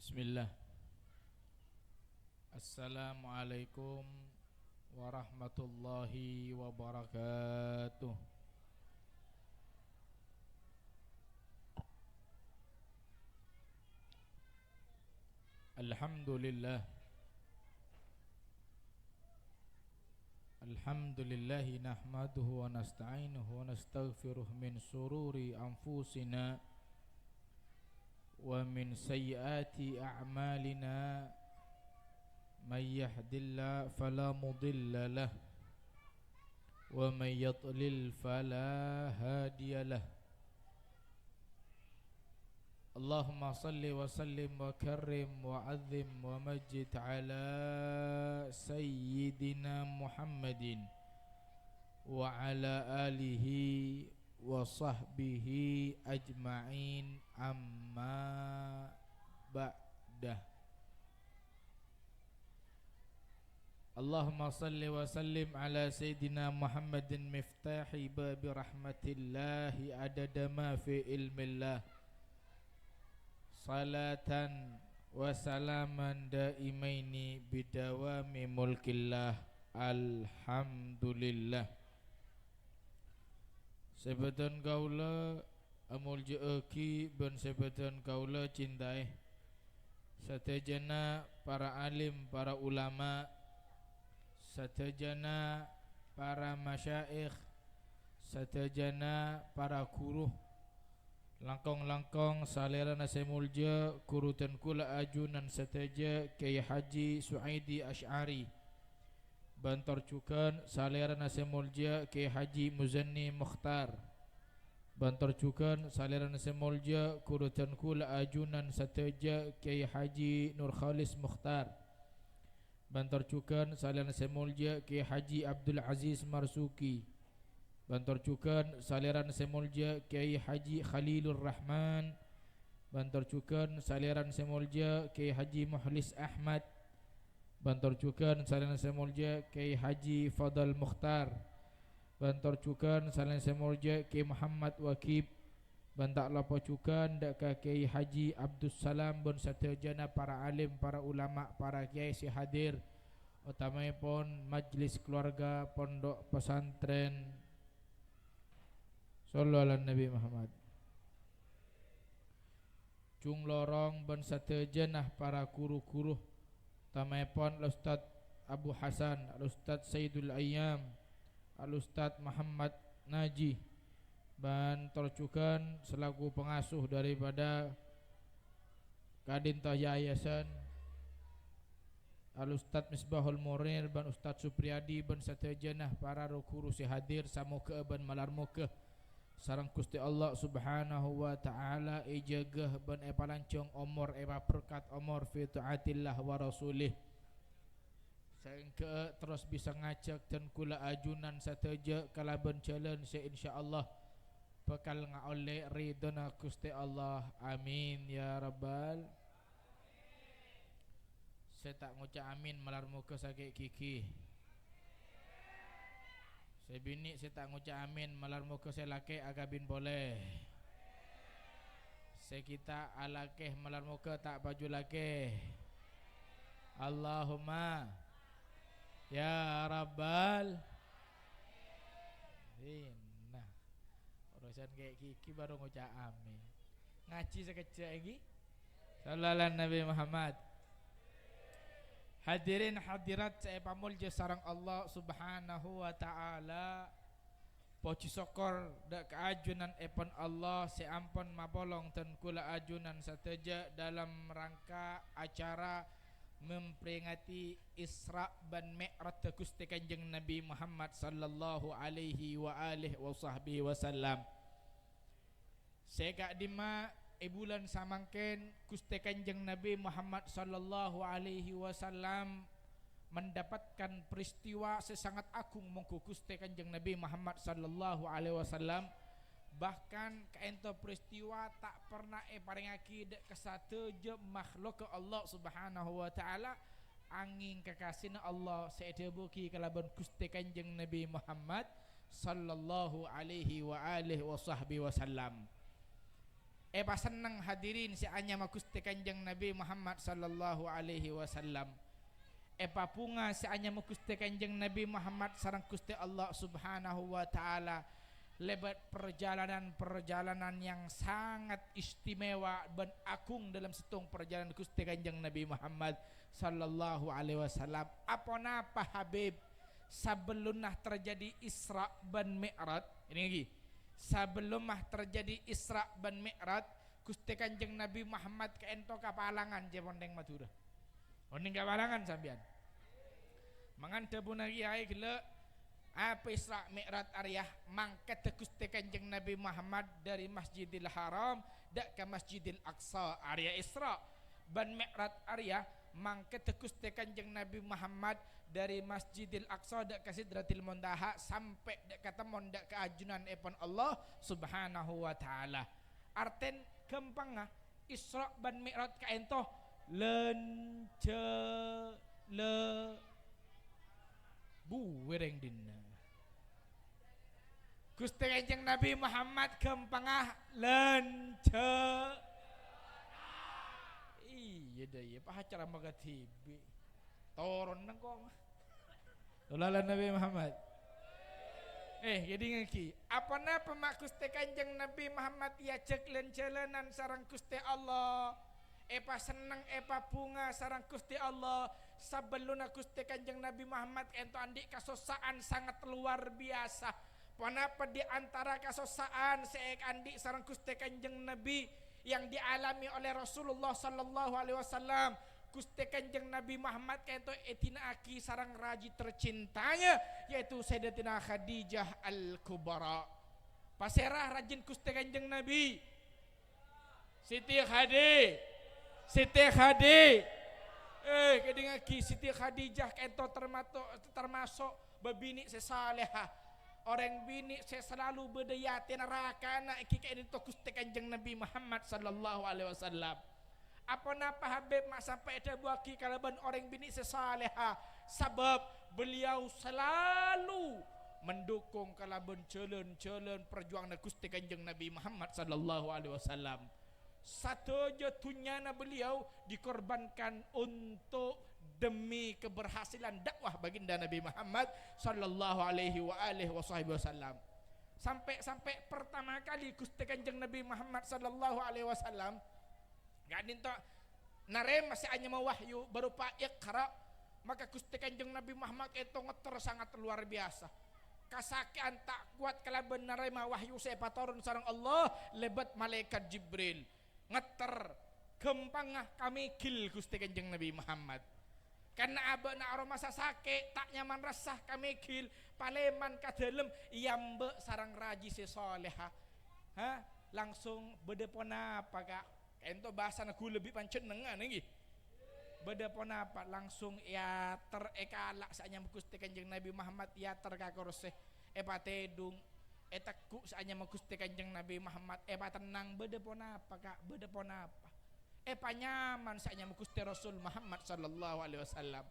Bismillah. Assalamualaikum warahmatullahi wabarakatuh. Alhamdulillah. Alhamdulillahi nahmaduhu wa nasta'inuhu wa nastaghfiruh min sururi anfusina wa min sayyiati a'malina. May yahdillahu fala mudilla lah wa may yudlil fala hadiya lah. Allahumma salli wa sallim wa karrim wa azim wa majid ala sayyidina Muhammadin wa ala alihi wa sahbihi ajma'in, amma ba'dah. Allahumma salli wa sallim ala sayyidina Muhammadin miftahi babi rahmatillahi adada ma fi ilmillah, salatan wa salaman daimaini bidawami mulkillah. Alhamdulillah. Sebetan kaula amul jeeki ben sebetan kaula cintai satejana para alim, para ulama, satejana para masyaikh, satejana para guru, langkong-langkong salerana semulja kurutan kula ajunan sateja Kiai Haji Suaidi Asy'ari, bantor cukan salerana semulja Kiai Haji Muzanni Mukhtar, bantor cukan salerana semulja kurutan kula ajunan sateja Kiai Haji Nur Khalis Mukhtar, bantor cukan saliran semulja Kiai Haji Abdul Aziz Marsuki, bantor cukan saliran semulja Kiai Haji Khalilur Rahman, bantor cukan saliran semulja Kiai Haji Muhlis Ahmad, bantor cukan saliran semulja Kiai Haji Fadal Mukhtar, bantor cukan saliran semulja Kiai Muhammad Wakib, bantak lapa cukan dak Kiai Haji Abdus Salam bon satejana para alim, para ulama, para kiai si hadir, utamaipun majlis keluarga pondok pesantren sallallahu alaihi Nabi Muhammad. Cung lorong bon satejana para guru-guru, utamaipun Ustaz Abu Hasan, Ustaz Sayyidul Ayyam, Ustaz Muhammad Naji, bantor cukan selaku pengasuh daripada Kadinta Yayasan, Al-Ustaz Misbahul Munir, ban Ustaz Supriyadi, ban satejanah para guru si hadir samuka ban malarmuka sareng Gusti Allah Subhanahu wa taala ijagah ban palancong umur berkat umur fi taatillah wa rasulih, sehingga terus bisa ngajak dan kula ajunan sateja kalaban jalan se insyaallah bakal ngaoleh ridona Gusti Allah. Amin ya rabbal. Saya tak ngucap amin melar muka sakit gigi. Saya bini saya tak ngucap amin melar muka saya laki agabin boleh. Saya kita alakeh melar muka tak baju laki. Allahumma ya rabbal. Nah, urusan kayak gigi baru ngucap amin. Ngaji sekejap lagi. Sallallahu alaihi Nabi Muhammad. Hadirin hadirat saya pamulja sarang Allah Subhanahu wa taala. Puji syukur dak keajunan epon Allah seampun mabolong dan kula ajunan sateja dalam rangka acara memperingati Isra ban Mi'raj Gusti Kanjeng Nabi Muhammad sallallahu alaihi wa alihi wasallam. Sega dima bulan samangken Gusti Kanjeng Nabi Muhammad sallallahu alaihi wasallam mendapatkan peristiwa sesangat agung monggo Gusti Kanjeng Nabi Muhammad sallallahu alaihi wasallam, bahkan kaento peristiwa tak pernah paringaki dek kesateja makhluk Allah Subhanahu wa taala angin kekasihna Allah sedebuki kalaban Gusti Kanjeng Nabi Muhammad sallallahu alaihi wa alihi wasallam. Epa senang hadirin si anya makusti Kanjeng Nabi Muhammad sallallahu alaihi wasallam. Epa punga si anya makusti Kanjeng Nabi Muhammad sareng Gusti Allah Subhanahu wa taala. Lebat perjalanan yang sangat istimewa dan agung dalam setung perjalanan Gusti Kanjeng Nabi Muhammad sallallahu alaihi wasallam. Apa napa Habib sebelum terjadi Isra dan Mi'raj, ini lagi sebelum terjadi Isra dan Mi'raj, Gusti Kanjeng Nabi Muhammad kaento kapalangan je mondeng Madura. Mondeng kapalangan sampean. Mangan debu nagi ai gele apa Isra Mi'raj Arya mangkat Gusti Kanjeng Nabi Muhammad dari Masjidil Haram dak ke Masjidil Aqsa Arya Isra dan Mi'raj Arya mangkat Gusti Kanjeng Nabi Muhammad dari Masjidil Aqsa dak ke Sidratil Muntaha sampai dak ketemu dak ke ajunan epon Allah Subhanahu wa taala. Arten gampang Isra dan Mi'raj kaento lence le bu wereng dina. Gusti Kanjeng Nabi Muhammad gampang lence. Iya dah ya pak acara magatibi. Toron nang kong. Tulalan Nabi Muhammad. Jadi ngaki. Apa napa mak Gusti Kanjeng Nabi Muhammad ya cek lencelenan sarang Gusti Allah. Epa seneng epa bunga sarang Gusti Allah. Sebelum Gusti Kanjeng Nabi Muhammad ento andi kasosaan sangat luar biasa. Kenapa di antara kasosaan seek andi sarang Gusti Kanjeng Nabi yang dialami oleh Rasulullah sallallahu alaihi wasallam, Gusti Kanjeng Nabi Muhammad ento etina aki sarang raji tercintanya yaitu Sayyidatina Khadijah Al-Kubra. Paserah rajin Gusti Kanjeng Nabi. Siti Khadijah. Kedengaki Siti Khadijah ento termasuk bebini sesalehah. Orang bini saya selalu berdaya neraka nak kika ini tu Gusti Kanjeng Nabi Muhammad sallallahu alaihi wasallam. Apa napa Habib mak sampai ada buaki kalaban orang bini sesaleha sebab beliau selalu mendukung kalaban jalan perjuangan Gusti Kanjeng Nabi Muhammad sallallahu alaihi wasallam. Satu jatuhnya beliau dikorbankan untuk demi keberhasilan dakwah baginda Nabi Muhammad sallallahu alaihi wasallam. Sampai pertama kali Gusti Kanjeng Nabi Muhammad sallallahu alaihi wasallam gadin to narem masih hanya mewahyu berupa Iqra, maka Gusti Kanjeng Nabi Muhammad itu ngeter sangat luar biasa. Kasakian tak kuat kalaban narema wahyu saya patorun sareng Allah lebat malaikat Jibril ngeter gempangah kami kil Gusti Kanjeng Nabi Muhammad. Karena abah nak aroma sasake tak nyaman resah kami kil paleman kadelem yambe sarang raji sesoleha. Langsung bedepon apa kak? Ento bahasa aku lebih pancenengan nggih. Bedepon apa langsung ya terekalak saanya Gusti Kanjeng Nabi Muhammad ya terkakorse patedung takku saanya Gusti Kanjeng Nabi Muhammad tenang bedepon apa kak? Bedepon apa? Nyaman saanya Gusti Rasul Muhammad sallallahu alaihi wasallam.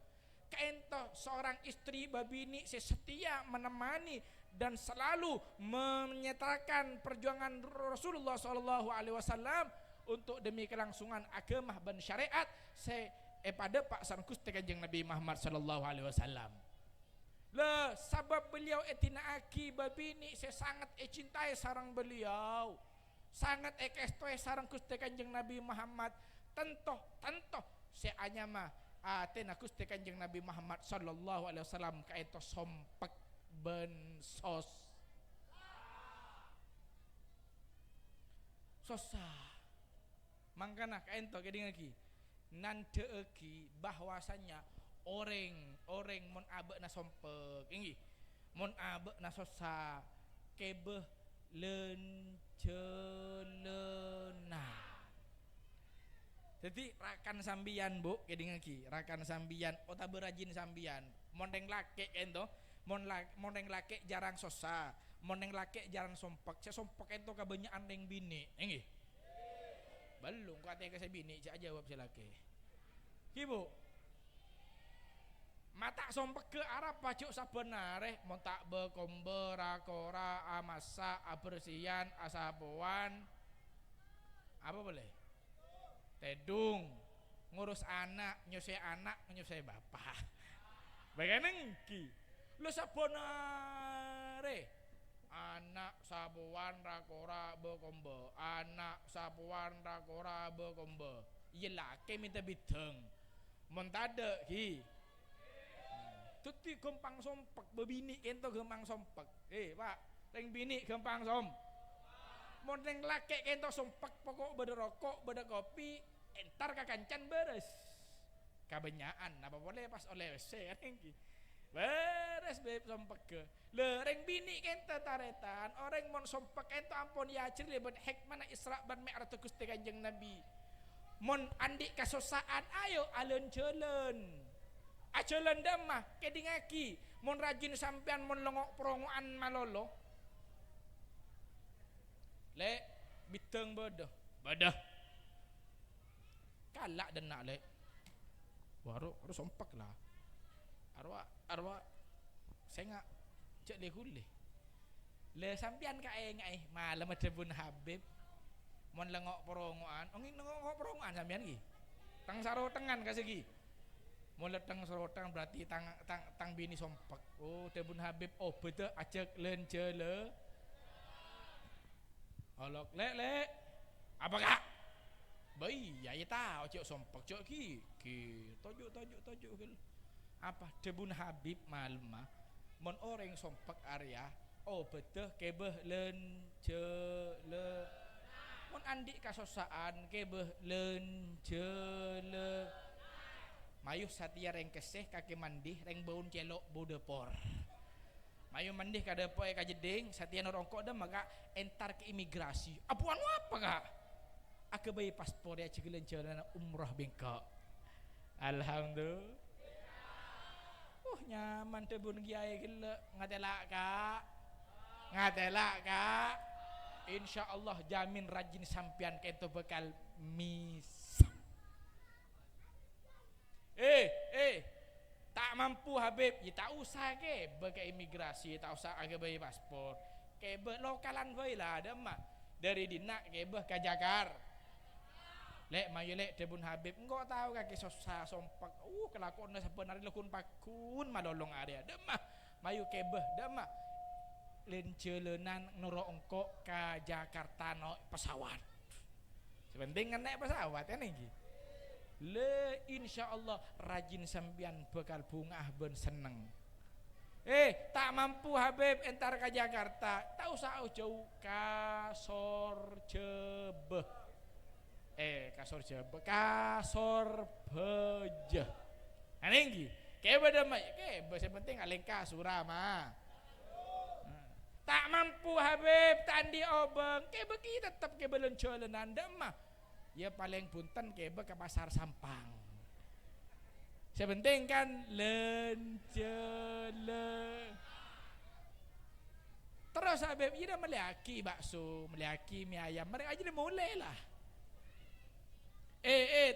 Kaento seorang istri babini setia menemani dan selalu menyatakan perjuangan Rasulullah sallallahu alaihi wasallam untuk demi kelangsungan agama dan syariat pada Pak Sang Gusti Kanjeng Nabi Muhammad sallallahu alaihi wasallam. Le sabab beliau etina aki babini sangat cintai sarang beliau. Sangat ekestoe sarang Gusti Kanjeng Nabi Muhammad tentu seanya mah atena Gusti Kanjeng Nabi Muhammad sallallahu alaihi wasallam kaito sompek bensos sosa mangkana kaento keding lagi nante eki bahwasanya orang mon abe na sompek ingi mon abe na sosa kebeh lencelena. Jadi rakan sambian bu, keding lagi rakan sambian, ota berajin sambian, mondeng lake ento, mondeng lake jarang sosa, mondeng lake jarang sompek, saya sompek ento kebanyakan deng bini, enggih. Belum katanya saya bini, saya jawab saya laki. Ibu, mata sompek ke arah pacuk sabenare, montak bekombe rakora amasa abersian asabuan Apa boleh? Tedung. Ngurus anak, nyusai bapak. Bagaimana ki? Lu sabonare. Anak sabuan rakora bekombe. Anak sabuan rakora bekombe. Yelah ke minta bideng. Montade ki. Tuti gampang sompek bebini kento gampang sompek. Pak, reng bini gampang sompek. Mon reng laki kento sompek pokok beda rokok, beda kopi, entar kakancan beres. Kabenyaan apa boleh pas oleh WC reng ki. Beres beb sompek ke. Le reng bini kento taretan, orang mon sompek kento ampun ya ciri ben hikmah Isra ban Mi'raj Gusti Kanjeng Nabi. Mon andik kasosaan ayo alun jalan. Ajalan damah kedingaki mon rajin sampean mon lengok perongoan malolo le biteng bodoh kalak dan nak le baru harus sompak lah arwah saya ngak cek le kulih le sampean kae ngai malam ada bun Habib mon lengok perongoan ongin lengok perongoan sampean ki tang sarotengan kasih ki mulai tang sorotang berarti tang bini sompak. Oh, Tebun Habib. Oh, betul ajak len jele. Olok le. Apa kak? Bayi, ya tahu cok sompak cok ki. Tojuk. Apa Tebun Habib malma? Mon orang sompak area. Oh, betul kebeh len jele. Mon andik kasosaan kebeh len jele. Mayuh satia reng keseh kaki mandih reng baun celok bau depor. Mayuh mandih ka depor ka jeding satia norongkok dah maka entar ke imigrasi. Apuan apa kak? Aku bayi paspor ya cegelen jalan umrah bengkok. Alhamdulillah. Nyaman tebun kiai gila ngatelak kak. Insya Allah jamin rajin sampian kento bekal mis. Tak mampu Habib, ya tak usah ke bagi imigrasi, tak usah agak bayi paspor. Ke lokalan bayi lah ada mah. Dari dinak ke ke Jakarta. Lek mayu lek Tebun Habib, engkau tahu kaki susah sompak. Kelakuan sebenarnya lekun pakun malolong area. Ada mah mayu ke dah mah. Lencelenan nuro engkau ke Jakarta no pesawat. Sebenting naik pesawat kan ini. Le insya Allah rajin sambian bekal bunga ben seneng. Tak mampu Habib entar ke Jakarta, tak usah jauh kasor jebeh. Kasor bejeh. Anenggi, kebe demai, kebe sepenting alengka surama. Tak mampu Habib tandi obeng, kebe kita tetap kebe lencolenan demah. Ya paling punten kebe ke pasar Sampang. Sepenting kan lencele. Terus Habib ida meliaki bakso, meliaki mie ayam. Mereka aja mulai lah.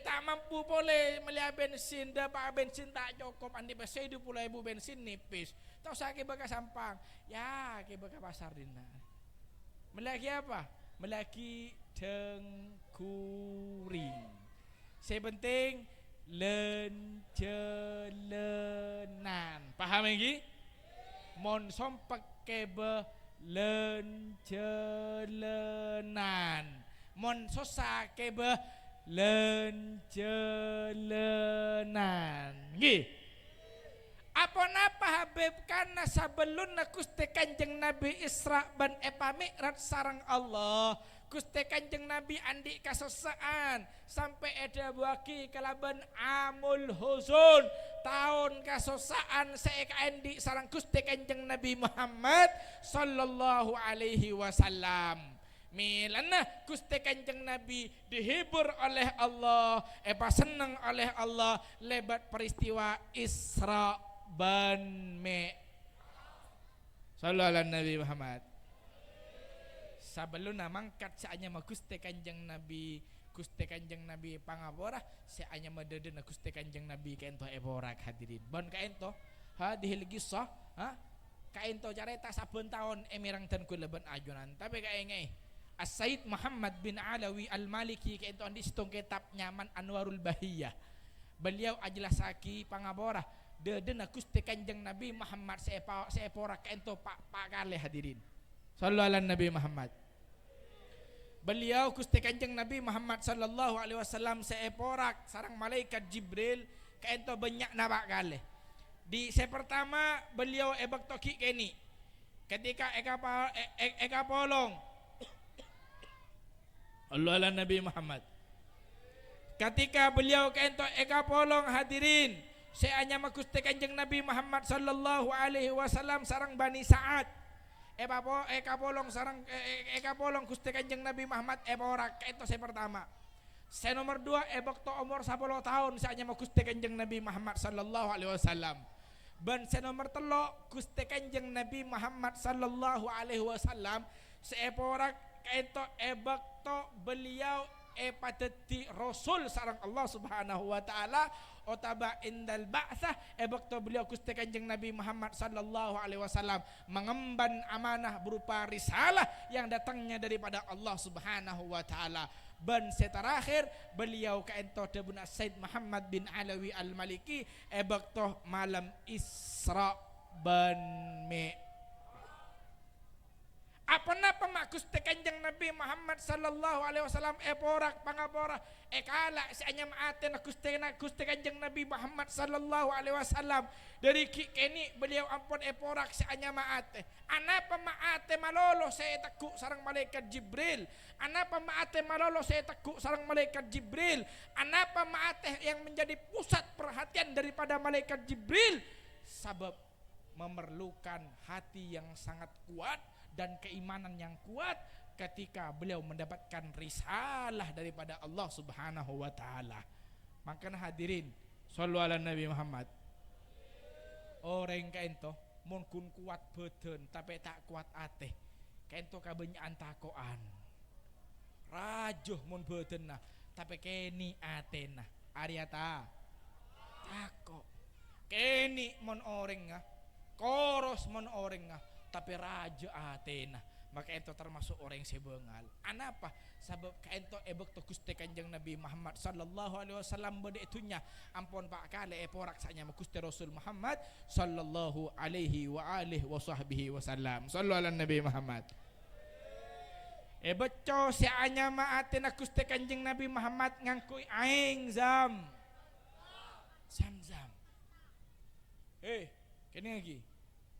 Tak mampu boleh melihat bensin, dapat bensin tak cukup. Andi besar 20.000 bensin nipis. Tahu saya kebe ke Sampang. Ya kebe ke pasar dina. Meliaki apa? Meliaki tengkuring. Sepenting lencelenan. Paham lagi? Mon sompak kebe lencelenan. Mon sosa kebe lencelenan. Nggih. Apa Habib karena sebelum Gusti Kanjeng Nabi Isra ban Mi'raj sareng Allah. Gusti Kanjeng Nabi andi kasosaan sampai ada bagi kelaban amul huzun tahun kasosaan seeka andi sareng Gusti Kanjeng Nabi Muhammad sallallahu alaihi wasallam. Milana Gusti Kanjeng Nabi dihibur oleh Allah, senang oleh Allah lebat peristiwa Isra ban Mi'raj. Sallallahu alaihi Nabi Muhammad. Sebelum mangkat saanya mah Gusti Kanjeng Nabi pangapora saanya madedena Gusti Kanjeng Nabi kaento eborak hadirin. Bon kaento hadhil qissah kaento carita saben taun emirang dan kula ben ajunan tapi kae As-Sayyid Muhammad bin Alawi Al-Maliki kaito andi sitong kitab nyaman Anwarul Bahiyah. Beliau ajelasaki pangabora dedena Gusti Kanjeng Nabi Muhammad seepora kaento pak kali hadirin. Sallu ala Nabi Muhammad. Beliau Gusti Kanjeng Nabi Muhammad sallallahu alaihi wasallam seeporak sarang malaikat Jibril kaento banyak nabak kali. Di pertama beliau ebak toki keni ketika eka polong Allah ala Nabi Muhammad. Ketika beliau kaento eka polong hadirin, seanya Gusti Kanjeng Nabi Muhammad sallallahu alaihi wasallam sarang Bani Sa'ad. Eka polong sarang eka polong Gusti Kanjeng Nabi Muhammad eborak kaento pertama. Nomor 2 ebok to umur 10 tahun seanya Gusti Kanjeng Nabi Muhammad sallallahu alaihi wasallam. Ben nomor 3 Gusti Kanjeng Nabi Muhammad sallallahu alaihi wasallam seeporak kaento ebok to beliau pateti rasul sarang Allah Subhanahu wa taala otaba indal ba'tsah ebok to beliau Gusti Kanjeng Nabi Muhammad sallallahu alaihi wasallam mengemban amanah berupa risalah yang datangnya daripada Allah Subhanahu wa taala. Dan terakhir beliau kaento debuna Said Muhammad bin Alawi Al-Maliki ebok to malam Isra ban apa napa mak Gusti Kanjeng Nabi Muhammad sallallahu alaihi wasallam eporak pangapora ekala seanya maaten Gusti Kanjeng Nabi Muhammad sallallahu alaihi wasallam dari kini beliau ampun eporak seanya maate anapa maate malolo saya takut sarang malaikat Jibril anapa maate malolo saya takut sarang malaikat Jibril anapa maate yang menjadi pusat perhatian daripada malaikat Jibril sabab memerlukan hati yang sangat kuat dan keimanan yang kuat ketika beliau mendapatkan risalah daripada Allah Subhanahu wa taala. Makanya hadirin, sallu ala Nabi Muhammad. Orang kaento mun kun kuat beden tapi tak kuat ateh. Kaento kabenyaan takoan. Rajuh mun bedenna tapi keni atena. Ariata tako. Keni mun orengna, koros mun orengna tapi raja Athena maka itu termasuk orang sebengal. Anapa? Sebab kaento ebek to Gusti Kanjeng Nabi Muhammad sallallahu alaihi wasallam bade itunya ampun pak kale eporak sanya Gusti Rasul Muhammad sallallahu alaihi wa alihi wasahbihi wasallam. Sallu ala Nabi Muhammad. Beco si anya maatina Gusti Kanjeng Nabi Muhammad ngangkui aing zam. Kini lagi.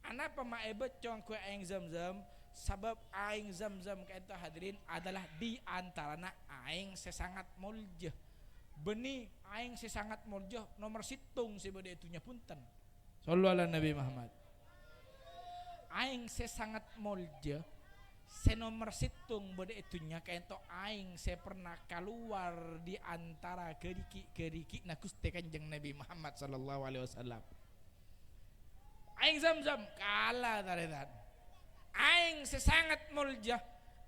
Anapa maebet cong kue aing zam-zam sabab aing zam-zam kaito hadirin adalah di antarana aing sesangat mulja beni aing sesangat mulja nomor situng sebade itunya punten. Sallu ala Nabi Muhammad. Aing sesangat mulja senomor situng bade itunya kaito aing se pernah keluar di antara geriki na Gusti Kanjeng Nabi Muhammad sallallahu alaihi wasallam. Aing zam-zam kalah taretan. Aing sesangat mulja,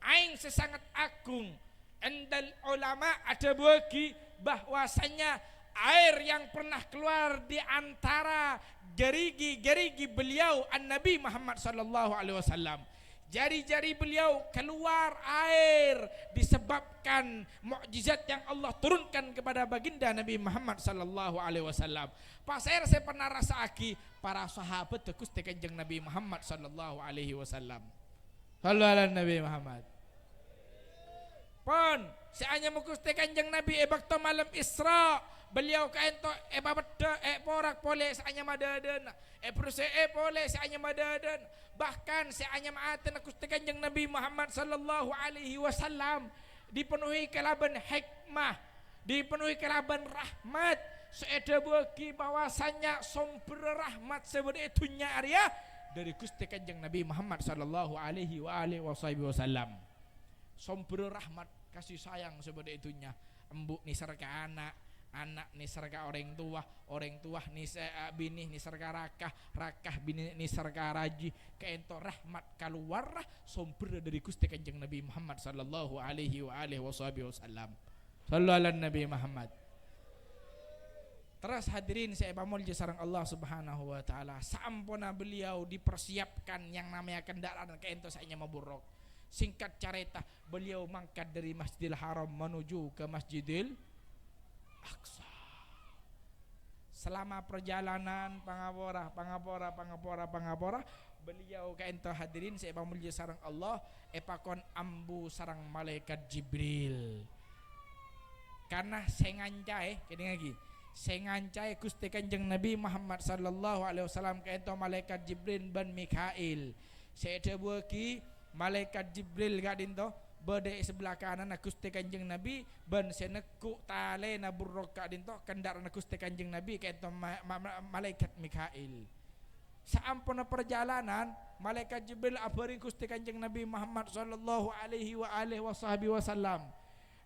aing sesangat agung. Endal ulama ada bagi bahwasanya air yang pernah keluar di antara gerigi beliau An-Nabi Muhammad sallallahu alaihi wasallam. Jari-jari beliau keluar air disebabkan mukjizat yang Allah turunkan kepada baginda Nabi Muhammad sallallahu alaihi wasallam. Pas saya pernah rasa aki para sahabat Gusti Kanjeng Nabi Muhammad sallallahu alaihi wasallam. Sallu ala Nabi Muhammad. Pon, seanya Gusti Kanjeng Nabi ebak to malam Isra, beliau kaento babeda porak pole seanya madaden. Prose pole seanya madaden. Bahkan seanya maaten Gusti Kanjeng Nabi Muhammad sallallahu alaihi wasallam dipenuhi kelaban hikmah, dipenuhi kelaban rahmat. Seeda bagi bahwasanya sumber rahmat seperti itunya Arya dari Gusti Kanjeng Nabi Muhammad sallallahu alaihi wasallam. Sumber rahmat kasih sayang seperti itunya embuk ni serka anak ni serka orang tua ni bini ni serka rakah bini ni serka raji kaento rahmat keluar sumber dari Gusti Kanjeng Nabi Muhammad sallallahu alaihi wasallam. Sallu ala Nabi Muhammad. Terus hadirin saya pamulja sareng Allah Subhanahu wa taala. Sampuna beliau dipersiapkan yang namanya kendaraan kaento saenya maburok. Singkat cerita, beliau mangkat dari Masjidil Haram menuju ke Masjidil Aqsa. Selama perjalanan pangapora, beliau ka ento hadirin saya mulia sareng Allah epakon ambu sarang malaikat Jibril. Karena sengancai kene lagi. Sengancai Gusti Kanjeng Nabi Muhammad sallallahu alaihi wasallam ka ento malaikat Jibril ban Mikail. Saya buaki malaikat Jibril gadin to berde sebelah kanan Gusti Kanjeng Nabi ban senekuk tale na burrok gadin to kendaraan Gusti Kanjeng Nabi kaito malaikat Mikail. Saampuna perjalanan malaikat Jibril abari Gusti Kanjeng Nabi Muhammad sallallahu alaihi wasallam.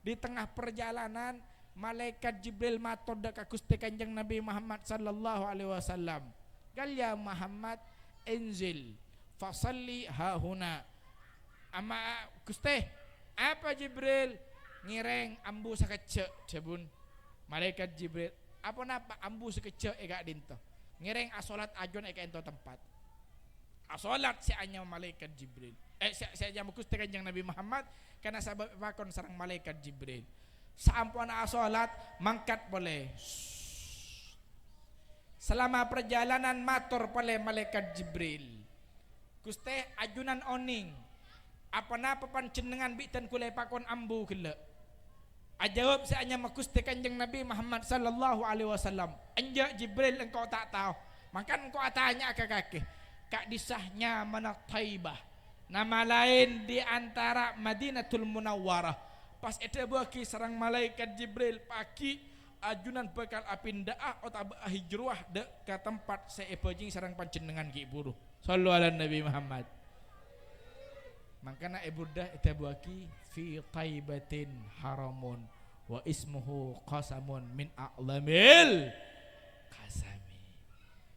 Di tengah perjalanan malaikat Jibril matur ka Gusti Kanjeng Nabi Muhammad sallallahu alaihi wasallam. Gal ya Muhammad inzil fasalli hahuna. Ama Gusti, apa Jibril ngireng ambu sakecek jebun malaikat Jibril. Apa napa ambu sakecek ega dinto. Ngireng asolat ajon eka ento tempat. Asolat si anya malaikat Jibril. Saya jamu Gusti Kanjeng Nabi Muhammad karena sabab pakon sarang malaikat Jibril. Saampuna asolat mangkat boleh. Selama perjalanan matur boleh malaikat Jibril. Gusti ajunan oning. Apa napa panjenengan bitan kulai pakon ambu gila. Ajawab seanya Gusti Kanjeng Nabi Muhammad sallallahu alaihi wasallam. Anja Jibril engkau tak tahu. Makan engkau tanya ke kaki. Kak disahnya mana Taibah. Nama lain di antara Madinatul Munawwarah. Pas itu bagi serang malaikat Jibril pagi ajunan bakal apindaah atau hijrah de ke tempat seepojing serang panjenengan ki buruh. Sallu ala Nabi Muhammad. Makana ibudah itu bagi fi taibatin haramun wa ismuhu qasamun min a'lamil qasami.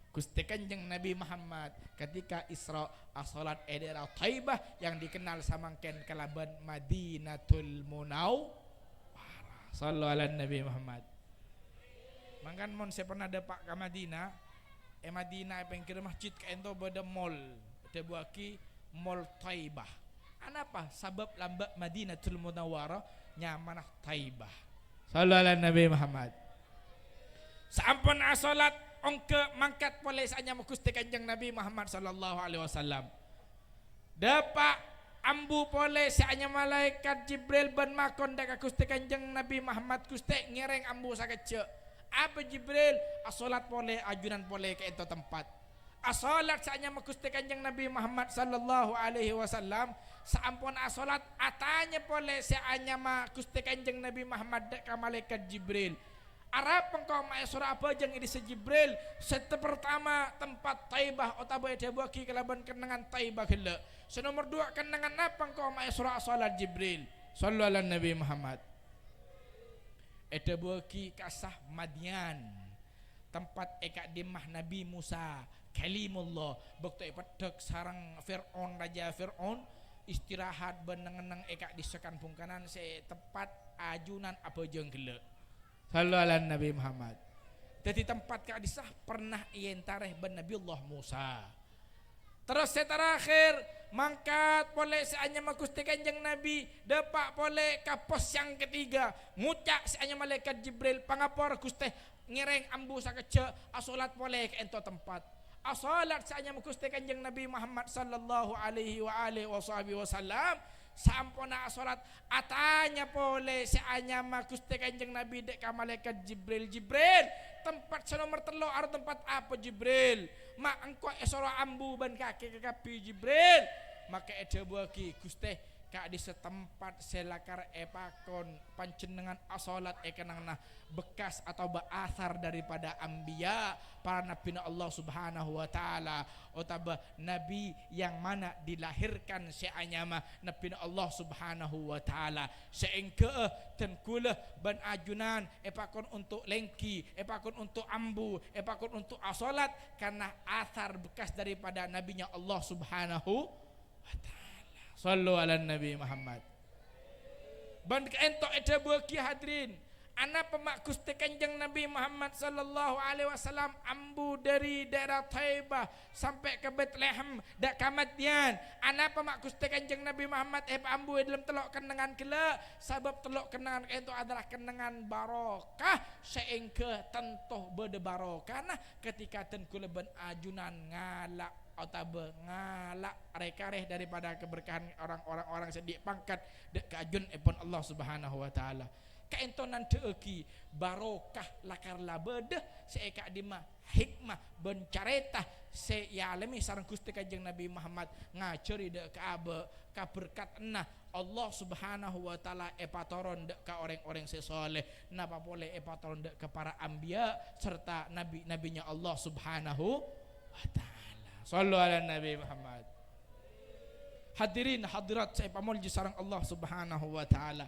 Gusti Kanjeng Nabi Muhammad ketika Isra as-salat daerah Taibah yang dikenal samangken kalaban Madinatul Munawwarah. Sallu ala Nabi Muhammad. Mangkan mon saya pernah depak ke Madinah. Madinah pengkir masjid ka ento bada mall. Itu bagi mall Taibah. Kenapa? Sebab lambak Madinatul Munawwarah nyamanah Taibah. Sallallahu alaihi Nabi Muhammad. Sampun asolat ongke mangkat boleh sanya Gusti Kanjeng Nabi Muhammad sallallahu alaihi wasallam. Dapat ambu boleh sanya malaikat Jibril ban makon dak Gusti Kanjeng Nabi Muhammad Gusti ngereng ambu sakece. Apa Jibril? Asolat boleh ajunan boleh ke ento tempat. Asolat sanya Gusti Kanjeng Nabi Muhammad sallallahu alaihi wasallam. Saampun asolat atanya boleh seanya Gusti Kanjeng Nabi Muhammad ka malaikat Jibril. Arab engkau surah apa jeng ini Jibril. Sete pertama tempat Taibah otabo ete baki kelaban kenangan Taibah gila. Senomor dua kenangan apa engkau surah asolat Jibril. Sallallahu alaihi Nabi Muhammad. Ete baki kasah Madian. Tempat eka dimah Nabi Musa Kalimullah. Bukti pedek sarang Fir'aun Raja Fir'aun. Istirahat beneng-eneng eka di sekan pungkanan se tempat ajunan apa jeung gele. Sallallahu alaihi Nabi Muhammad. Jadi tempat ka disah pernah ien tareh ben Nabiullah Musa. Terus terakhir mangkat boleh seanya Gusti Kanjeng Nabi depak boleh ka pos yang ketiga ngucak seanya malaikat Jibril pangapor Gusti ngireng ambu sakece asolat boleh ke ento tempat. Asolat saanya Gusti Kanjeng Nabi Muhammad sallallahu alaihi wasallam sampuna asolat atanya boleh saanya Gusti Kanjeng Nabi dek ka malaikat Jibril tempat senomor telo atau tempat apa Jibril mak engko esora ambu ban kaki kapi Jibril maka ede bagi Gusti ka di setempat selakar epakon panjenengan asolat ekenangna bekas atau asar daripada anbiya para nabi Allah Subhanahu wa taala otaba nabi yang mana dilahirkan seanyama nabi Allah Subhanahu wa taala seengke ten kula ban ajunan epakon untuk lengki epakon untuk ambu epakon untuk asolat karena asar bekas daripada nabinya Allah Subhanahu wa taala. Sallu ala Nabi Muhammad. Ban ento eda bagi hadirin Ana pemak Gusti Kanjeng Nabi Muhammad sallallahu alaihi wasallam ambu dari daerah Taibah sampai ke Bethlehem dak kamatian. Ana pemak Gusti Kanjeng Nabi Muhammad ambu dalam telok kenangan kela sebab telok kenangan itu adalah kenangan barokah seengke tentuh berde barokah nah ketika ten kula ben ajunan ngalak atau ngalak rekareh daripada keberkahan orang-orang sedik pangkat dek keajun epon Allah Subhanahu wa taala. Kaentonan teeki barokah lakar labede seeka dima hikmah bencareta se yalemi sareng Gusti Kanjeng Nabi Muhammad ngaceri dek ka berkat enah Allah Subhanahu wa taala epatoron dek ka orang-orang sesoleh napa boleh epatoron dek ke para anbiya serta nabi-nabinya Allah Subhanahu wa taala. Shallu ala Nabi Muhammad. Hadirin hadirat saya pamulji sareng Allah Subhanahu wa taala.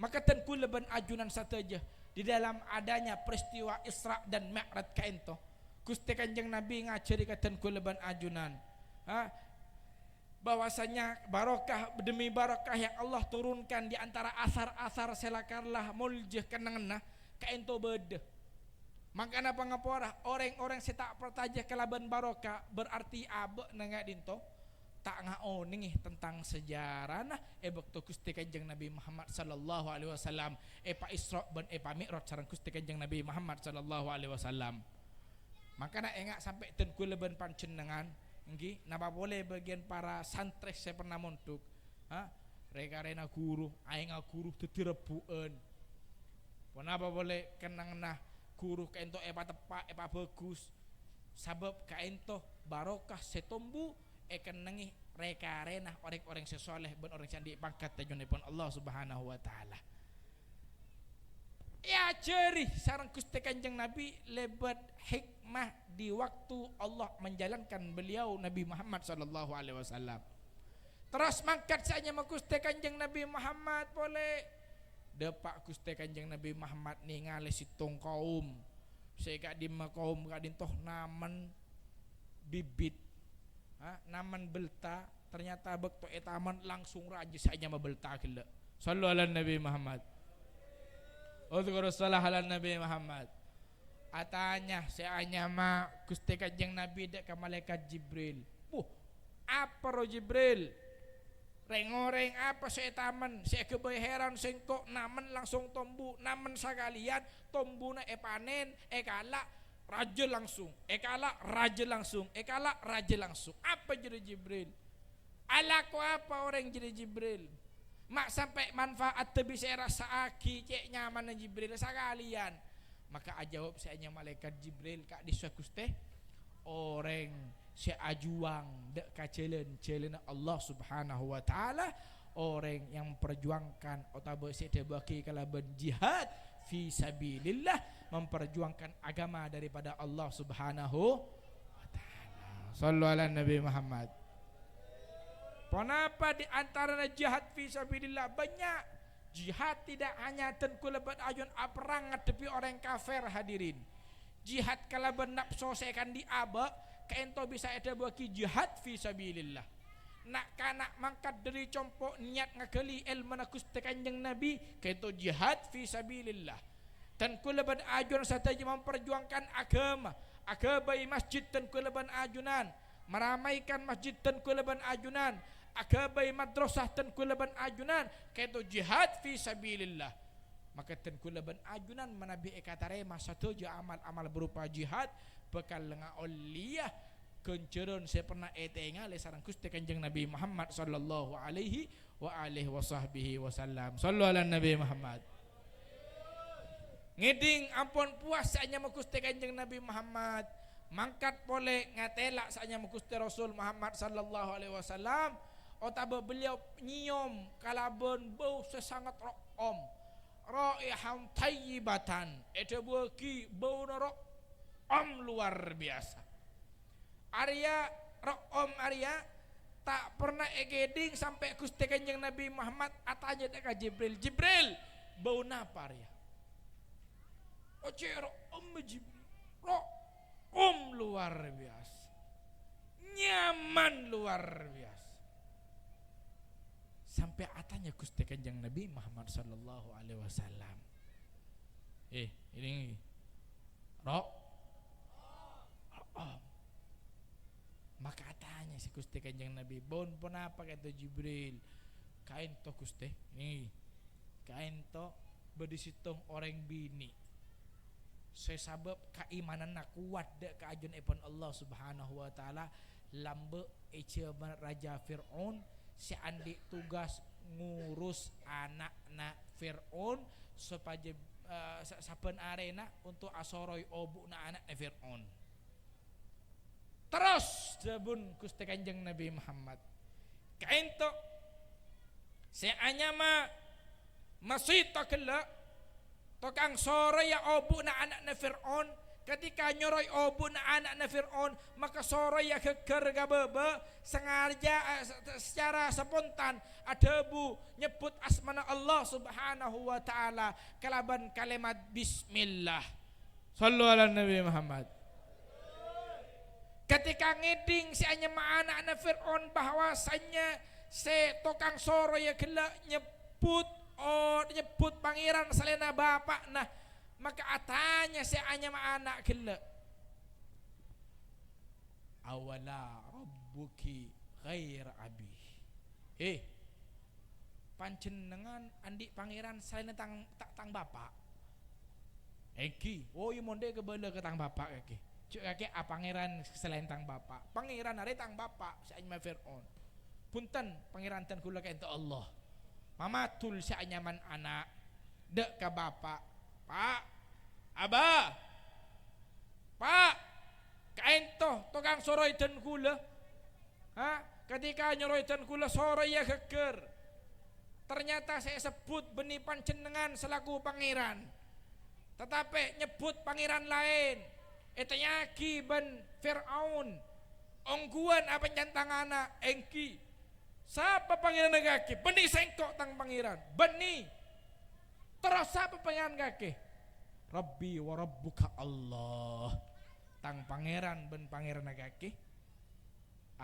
Maka tenku leban ajunan sateja di dalam adanya peristiwa Isra dan Mi'raj kaento Gusti Kanjeng Nabi ngajari ka tenku leban ajunan bahwasanya barokah demi barokah yang Allah turunkan di antara asar-asar selakarlah muljih kenangna kaento bede. Makana pangapora orang-orang setak pertajah kelaban barokah berarti abe nangga dinto tak ngaoning tentang sejarah nah bekto Gusti Kanjeng Nabi Muhammad sallallahu alaihi wasallam pa Isra ban pa Mi'raj sareng Gusti Kanjeng Nabi Muhammad sallallahu alaihi wasallam. Makana engak sampai ten kula ben panjenengan nggih napa boleh bagian para santri saya pernah montuk reka-rena guru aing guru tetirebueun. Kenapa boleh kenang nah guru kaento pa tepak pa bagus sabab kaento barokah setombu kenangi reka renah orang-orang sesoleh ben orang candi pangkat tajunipun Allah Subhanahu wa taala. Ya ceri sareng Gusti Kanjeng Nabi lebat hikmah di waktu Allah menjalankan beliau Nabi Muhammad sallallahu alaihi wasallam. Terus mangkat saja ma Gusti Kanjeng Nabi Muhammad boleh depak Gusti Kanjeng Nabi Muhammad ningali situng kaum. Sehingga di kaum kadin toh naman bibit naman belta ternyata bekto etaman langsung raja saja mabelta kila. Sallu ala Nabi Muhammad. Udhkuru salah ala Nabi Muhammad. Atanya seanya ma Gusti Kanjeng Nabi dek ka malaikat Jibril. Apa ro Jibril? Rengoreng apa seetaman saya kebay heran sengkok naman langsung tombu naman sakalian tombuna panen kala raja langsung, ekala raja langsung, ekala raja langsung. Apa jadi Jibril? Alaku apa orang jadi Jibril? Mak sampai manfaat tebi saya rasa aki cek nyaman Jibril sekalian. Maka ajawab saya malaikat Jibril kak disuakuste orang si ajuang dek kacelen Allah Subhanahu wa taala orang yang memperjuangkan otabe si tebaki kalaban jihad fi sabilillah memperjuangkan agama daripada Allah Subhanahu wa taala. Sallu ala Nabi Muhammad. Kenapa di antara jihad fi sabilillah banyak jihad tidak hanya tenku lebat ajun perang ngadepi orang kafir hadirin. Jihad kalaban nafsu sekan diaba kaento bisa ada bagi jihad fi sabilillah. Nak kanak mangkat dari compok niat ngakeli ilmu Gusti Kanjeng Nabi kaento jihad fi sabilillah. Dan kulaban ajunan saja memperjuangkan agama masjid dan kulaban ajunan meramaikan masjid dan kulaban ajunan agama madrasah dan kulaban ajunan kaito jihad fi sabilillah. Maka dan kulaban ajunan manabi ekatare masa tuju amal-amal berupa jihad bekal ngaoliyah kenceron saya pernah etenga le sareng Gusti Kanjeng Nabi Muhammad sallallahu alaihi wa alihi wasallam. Sallu ala Nabi Muhammad. Ngeding ampun puasanya Gusti Kanjeng Nabi Muhammad mangkat boleh ngatela saja Gusti Rasul Muhammad sallallahu alaihi wasallam otaba beliau nyium kalabon bau sesangat ro'om raiham tayyibatan eta beuki bau ro'om luar biasa. Arya ro'om Arya tak pernah egeding sampai Gusti Kanjeng Nabi Muhammad atanya deka Jibril bau napa Arya? Oce ro'om Jibril ro'om luar biasa nyaman luar biasa sampai atanya Gusti Kanjeng Nabi Muhammad sallallahu alaihi wasallam Ini Rok. Maka tanya si Gusti Kanjeng Nabi, "Bon pun apa?" kata Jibril. "Kain to Gusti." Nih. Kain to bedisitung orang bini. Sebab keimanan nak kuat dek keajun epon Allah Subhanahu wa taala lambe eceman Raja Fir'aun si andi tugas ngurus anak Fir'aun supaya saben arena untuk asoroy obu na anak Fir'aun. Terus jabun Gusti Kanjeng Nabi Muhammad kainto si anyama masito kela tokang soroy ya obu na anak na Fir'aun. Ketika nyoroy obu na anak na Fir'aun, maka soroy ya keker gababa sengaja secara spontan adebu nyebut asmana Allah Subhanahu wa taala kalaban kalimat bismillah. Sallu ala Nabi Muhammad. Ketika ngeding si anyama anak na Fir'aun bahwasanya si tokang soroy ya gela nyebut pangeran selena bapak nah, maka atanya si anyama anak gila awala rabbuki ghair abi panjenengan andi pangeran selain tang bapak eki iya monde kebala ke tang bapak eki cuk kaki pangeran selain tang bapak pangeran are tang bapak si anyama Fir'aun punten pangeran tan kula ka Allah mamatul si anyaman anak dek ka bapak Pak, Abah, Pak, kainto tukang soroy dan gula, ketika nyoroy dan gula soroy ya geger. Ternyata saya sebut benih panjenengan selaku pangeran, tetapi nyebut pangeran lain. Etanyaki ben Fir'aun, ongguan apa nyantang anak engki. Siapa pangeran kaki? Benih sengkok tang pangeran, benih. Terus apa pangeran kaki? Rabbi wa rabbuka Allah. Tang pangeran ben pangeran kaki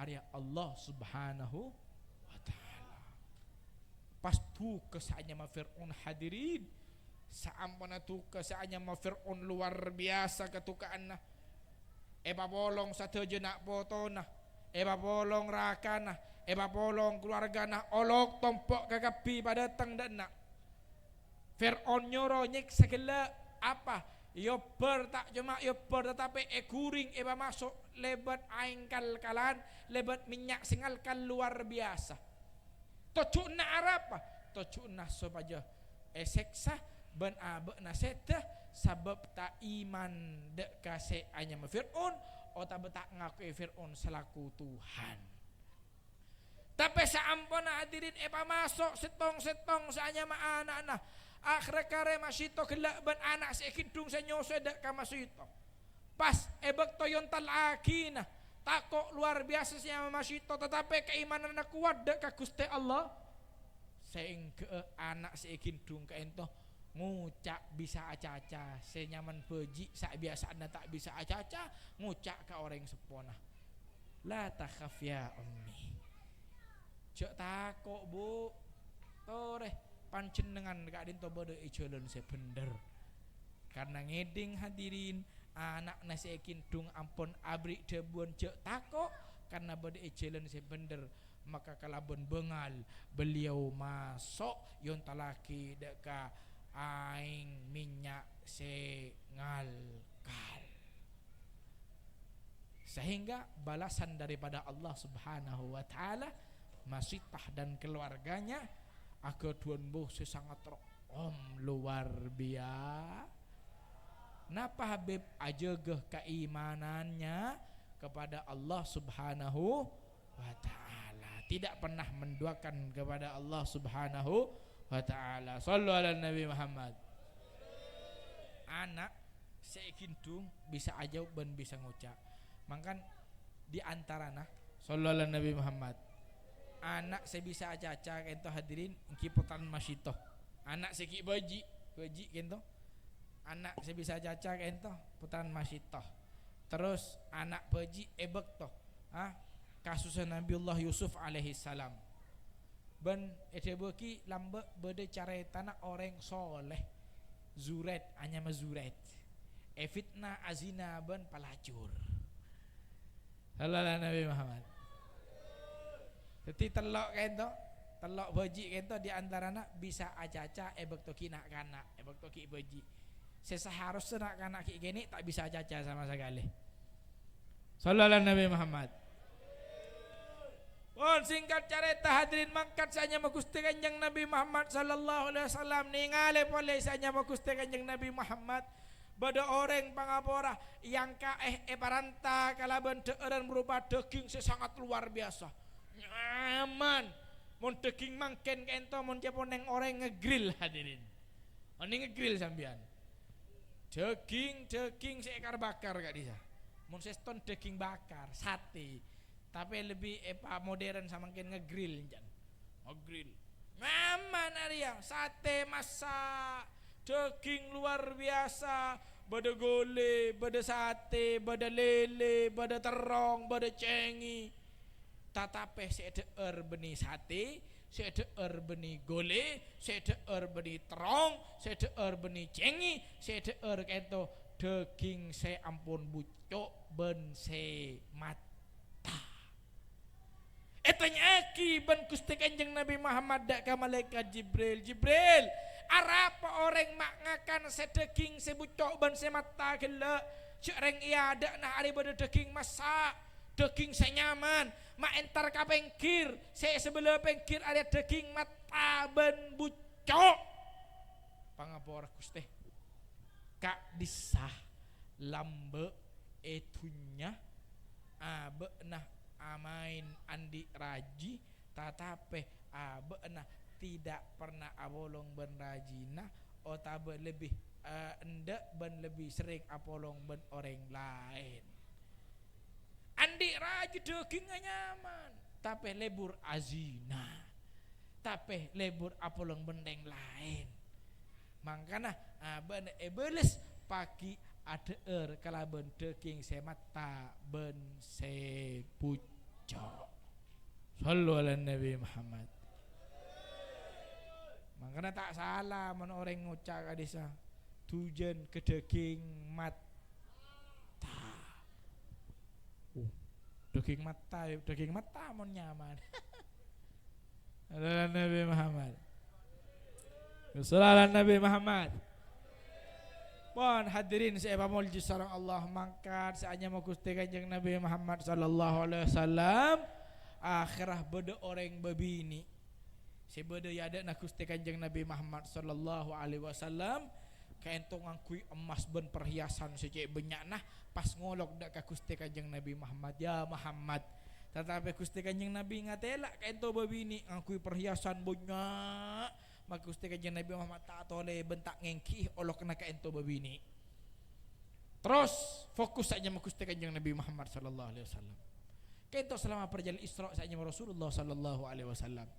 Arya Allah Subhanahu wa taala. Pas tu kesanya ma Fir'aun hadirin. Saampana tu kesanya ma Fir'aun luar biasa ketukaan nah. Eba bolong satu jenak foto nah. Eba bolong rakana. Eba bolong keluarga nah. Olok tompok kakapi pada teng dan nak. Fir'aun nyoronya segala apa? Yo tak cuma yo tetapi guring eba masuk lebat aing kalan lebat minyak singal kal luar biasa. Tocuna arapa? Tocuna supaya seksa ben abena setah sabab tak iman dek kase anya Fir'aun atau tak ngaku Fir'aun selaku Tuhan. Tapi saampona hadirin eba masuk setong saanya ma anak-anak akhirnya kare masito gelak ban anak sekidung senyoso dak ka masito pas ebek toyon talaki nah takok luar biasa siya masito tetapi keimanan na kuat dak ka Gusti Allah sehingga anak sekidung ka ento ngucak bisa acaca senyaman beji sak biasa anda tak bisa acaca ngucak ka orang sepona la takhaf ya ummi cok takok bu tore panjenengan kadin to bode ijolen se bener karena ngeding hadirin anak nasi kindung ampun abrik debuan jek tako karena bode ijolen se bener maka kalabon bengal beliau masuk yon talaki deka aing minyak se ngalkal sehingga balasan daripada Allah Subhanahu wa taala Masitah dan keluarganya agak tuan boh sesangat luar biasa. Napa Habib ajegeh keimanannya kepada Allah Subhanahu wa taala, tidak pernah menduakan kepada Allah Subhanahu wa taala. Shallu ala Nabi Muhammad. Anak seikindung bisa aja ben bisa ngucap. Mangkan di antarana shallu ala Nabi Muhammad. Anak saya bisa aca-aca kento hadirin engki potan masito. Anak seki baji kento. Anak saya bisa aca-aca kento potan masito. Terus anak baji ebek toh. Kasusnya Nabiullah Yusuf alaihi salam. Ben edebeki lambe bede cara tanah orang soleh. zuret hanya mazuret fitnah azina ben palacur halala Nabi Muhammad jadi telok kento telok baji kento di antarana bisa acaca ebek toki nak kana ebek toki baji seseharusnya nak kana ki gini tak bisa acaca sama sekali sallallahu Nabi Muhammad. Singkat cerita hadirin mangkat saja Gusti Kanjeng Nabi Muhammad sallallahu alaihi wasallam ningali boleh saja Gusti Kanjeng Nabi Muhammad bada orang pangapora yang paranta kalaban teureun berupa daging sangat luar biasa nyaman mun daging mangken kento mun japon neng orang ngegrill hadirin oni ngegrill sampean daging seekar bakar gak bisa mun seston daging bakar sate tapi lebih modern sama mungkin ngegrill ngegrill nyaman Arya sate masak daging luar biasa bada gole bada sate bada lele bada terong bada cengi tatape sedeur benih sate sedeur benih gole sedeur benih terong sedeur benih cengi sedeur kento daging se ampun bucok ben se mat etanya aki ben Gusti Kanjeng Nabi Muhammad dak ka malaikat Jibril arapa orang mak ngakan sedaging sebucok ban semata gela cereng iya ada nah ari bade daging masak daging senyaman mak entar ka pengkir sebelah pengkir ada daging mata ban bucok pangapora Gusti kak disah lambe etunya abe nah amain andi raji tatape nah tidak pernah abolong ben rajina otabe lebih endak ben lebih sering apolong ben orang lain andi raji dagingnya nyaman tapi lebur azina tapi lebur apolong bendeng lain makanya ben ebeles pagi ada kalaben daging semata ben sepucok sallu ala Nabi Muhammad makanya tak salah men orang ngucap kadisa tujuan ke daging mata daging mata mon nyaman ala Nabi Muhammad sallallahu ala Nabi Muhammad. Mohon hadirin saya pamulji sareng Allah mangkat saanya mau Gusti Kanjeng Nabi Muhammad sallallahu alaihi wasallam akhirah beda orang babini si beda ya ada nak Gusti Kanjeng Nabi Muhammad sallallahu alaihi wasallam kaento ngangkui emas ben perhiasan secek banyak nah pas ngolok dak ka Gusti Kanjeng Nabi Muhammad ya Muhammad tetapi Gusti Kanjeng Nabi ngatela kaento babini ngangkui perhiasan banyak maka Gusti Kanjeng Nabi Muhammad tak tole bentak ngengki olok kena kaento babini terus fokus saja sama Gusti Kanjeng Nabi Muhammad sallallahu alaihi wasallam kaento selama perjalanan Isra saja Rasulullah sallallahu alaihi wasallam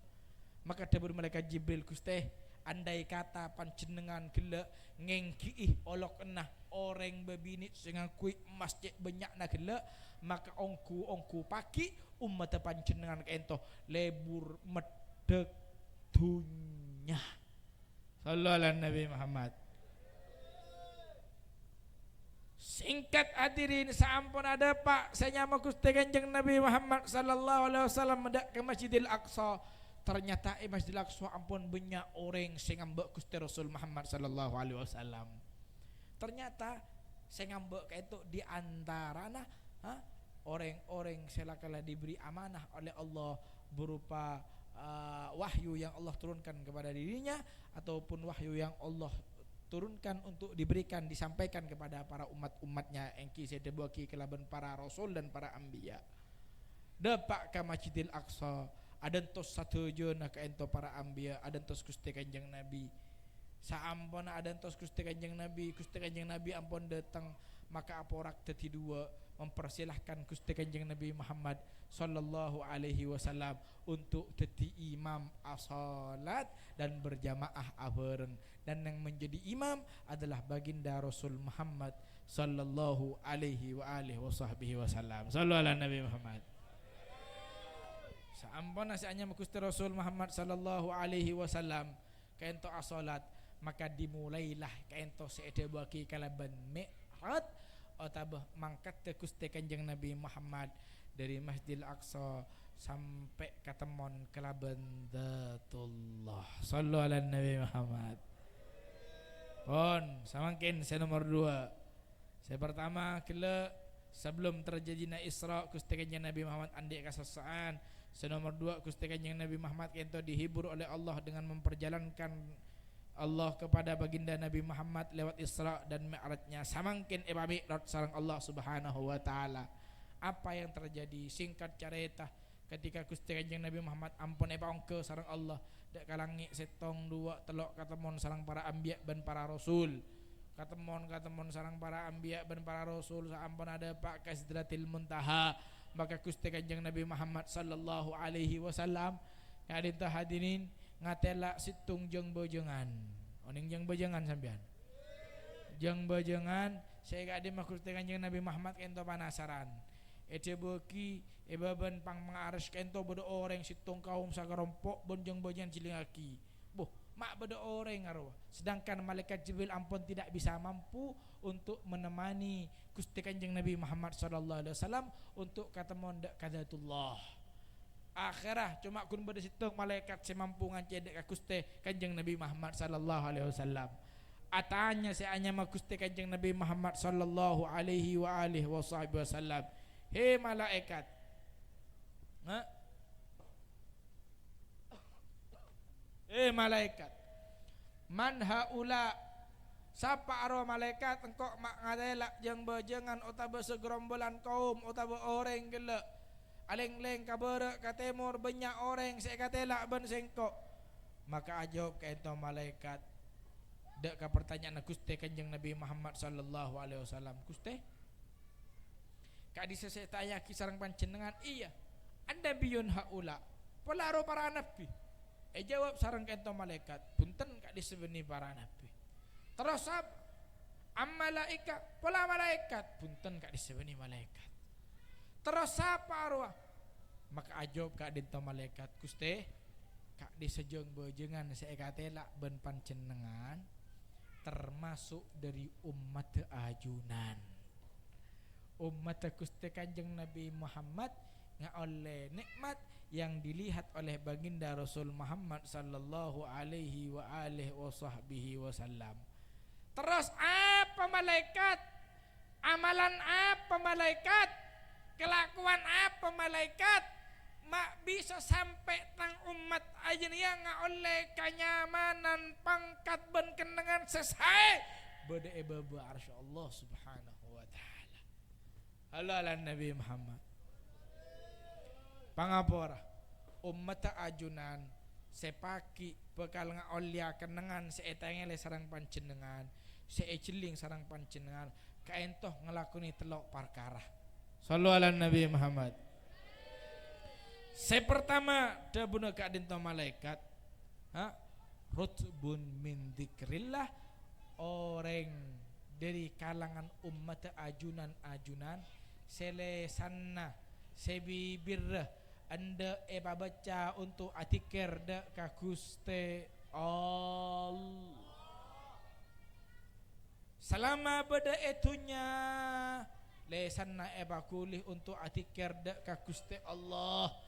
maka debur malaikat Jibril Gusti andai kata panjenengan gela ngengki olok kena orang babini sing ngakui emas cek banyakna gela maka ongku paki umat panjenengan kaento lebur medek dunya sallallahu alaihi Nabi Muhammad. Singkat hadirin sampun ada Pak saya nyama Gusti Kanjeng Nabi Muhammad sallallahu alaihi wasallam mendak ke Masjidil Aqsa ternyata Masjidil Aqsa ampun banyak orang sing ngambek Gusti Rasul Muhammad sallallahu alaihi wasallam ternyata sing ngambek itu di antarana orang-orang selakala diberi amanah oleh Allah berupa wahyu yang Allah turunkan kepada dirinya ataupun wahyu yang Allah turunkan untuk diberikan disampaikan kepada para umat-umatnya engki sedebaki kelaban para rasul dan para anbiya dapak ke Masjidil Aqsa adantos satu jona ka ento para anbiya adantos Gusti Kanjeng Nabi saampuna adantos Gusti Kanjeng Nabi ampun datang maka aporak teti dua mempersilahkan Gusti Kanjeng Nabi Muhammad sallallahu alaihi wasallam untuk teti imam as-salat dan berjamaah bareng dan yang menjadi imam adalah baginda Rasul Muhammad sallallahu alaihi wa alihi wasallam sallallahu ala Nabi Muhammad saampun nasianya Gusti Rasul Muhammad sallallahu alaihi wasallam kaento as-salat maka dimulailah kaento seede baki kalaban mi'raj otabah mangkat te Gusti Kanjeng Nabi Muhammad dari Masjidil Aqsa sampai ketemon kelaban Dzatullah. Sallu ala Nabi Muhammad. Pon samangkin saya nomor 2. Saya pertama kala sebelum terjadinya Isra Gusti Kanjeng Nabi Muhammad andek kasasaan. Saya nomor 2 Gusti Kanjeng Nabi Muhammad kento dihibur oleh Allah dengan memperjalankan Allah kepada baginda Nabi Muhammad lewat Isra dan Mi'rajnya. Samangkin Mi'raj sareng Allah Subhanahu wa taala. Apa yang terjadi? Singkat cerita, ketika Gusti Kanjeng Nabi Muhammad ampun ongke sareng Allah dak kalangi setong 2 telok katemon sareng para anbiya dan para rasul. Katemon sareng para anbiya dan para rasul saampun ada Pak Sidratil Muntaha. Maka Gusti Kanjeng Nabi Muhammad sallallahu alaihi wasallam kadin hadirin ngatela situng jeung bojengan. Oning jeung bojengan sampean. Jeung bojengan saya kadin mah Gusti Kanjeng Nabi Muhammad kento panasaran. Ece beuki ebaban pang mangares kento bodo orang situng kaum sagarompok bon jeung bojengan cilingaki. Boh, mak bodo orang arwah. Sedangkan malaikat Jibril ampun tidak bisa mampu untuk menemani Gusti Kanjeng Nabi Muhammad sallallahu alaihi wasallam untuk katemon dak kadatullah. Akhirah cuma kun bade situng malaikat semampu ngancedek ka Gusti Kanjeng Nabi Muhammad sallallahu alaihi wasallam. Atanya seanya ma Gusti Kanjeng Nabi Muhammad sallallahu alaihi wa alihi wasallam. Hei malaikat. Malaikat. Man haula sapa arwah malaikat engkau mak ngadela jeung bejengan utawa segerombolan kaum utawa orang gele aleng-leng kabere ka timur banyak orang saya katela ban sengko. Maka ajawab ka ento malaikat dak ka pertanyaan Gusti Kanjeng Nabi Muhammad sallallahu alaihi wasallam. Gusti ka disese tanya kisareng panjenengan iya anda biyun haula pelaro para nabi. Jawab sareng ka ento malaikat punten ka disebeni para nabi. Terus malaika pola malaikat punten ka disebeni malaikat. Terus apa arwah? Maka ajawab ka dinto malaikat Gusti kak disejeng bojengan saekatela ben panjenengan termasuk dari umat ajunan. Umat Gusti Kanjeng Nabi Muhammad oleh nikmat yang dilihat oleh baginda Rasul Muhammad sallallahu alaihi wa alihi wasallam. Terus apa malaikat? Amalan apa malaikat? Kelakuan apa malaikat? Mak bisa sampai tang umat aja yang oleh kenyamanan pangkat ben kenangan sesai bade ebaba arsy Allah Subhanahu wa taala. Halo ala Nabi Muhammad. Pangapora umat ajunan sepaki bekal ngaolia kenangan seetangele sarang panjenengan seeceling sarang panjenengan kaentoh ngelakoni telok perkara. Sallu ala Nabi Muhammad. Saya pertama dabuna ka dinto malaikat rutbun min dzikrillah orang dari kalangan umat ajunan selesanna sebibir anda baca untuk atikir da ka Gusti Allah. Selama beda etunya lesanna kulih untuk atikir da ka Gusti Allah.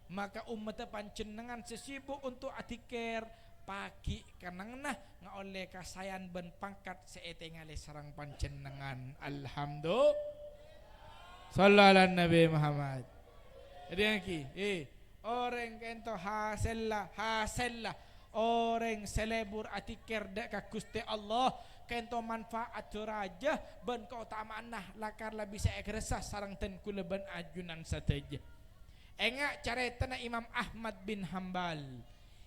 Maka umat panjenengan sesibuk untuk atikir pagi kanangna oleh kasayan ben pangkat seetengale sarang panjenengan. Alhamdulillah. Sallallahu ala Nabi Muhammad. Jadi lagi, orang kento hasillah orang selebur atikir dak ka Gusti Allah kento manfaat raja ben keutamaan nah lakar la bisa ekresah sareng ten kula ben ajunan sateja. Engak caretana Imam Ahmad bin Hambal.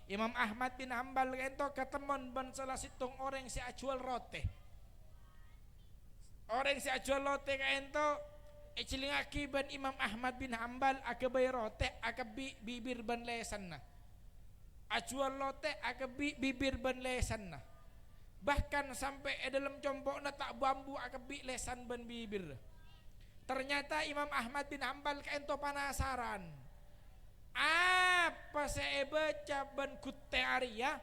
Imam Ahmad bin Hambal kento ketemon ben salah situng orang si ajual rote. Orang si ajual rote kento cilingaki ban Imam Ahmad bin Hambal akabay rote akabi bibir ban lesanna. Ajual lote akabi bibir ban lesanna. Bahkan sampai dalam compokna tak bambu akabi lesan ban bibir. Ternyata Imam Ahmad bin Hambal kaento penasaran. Apa saya baca ban kutte Arya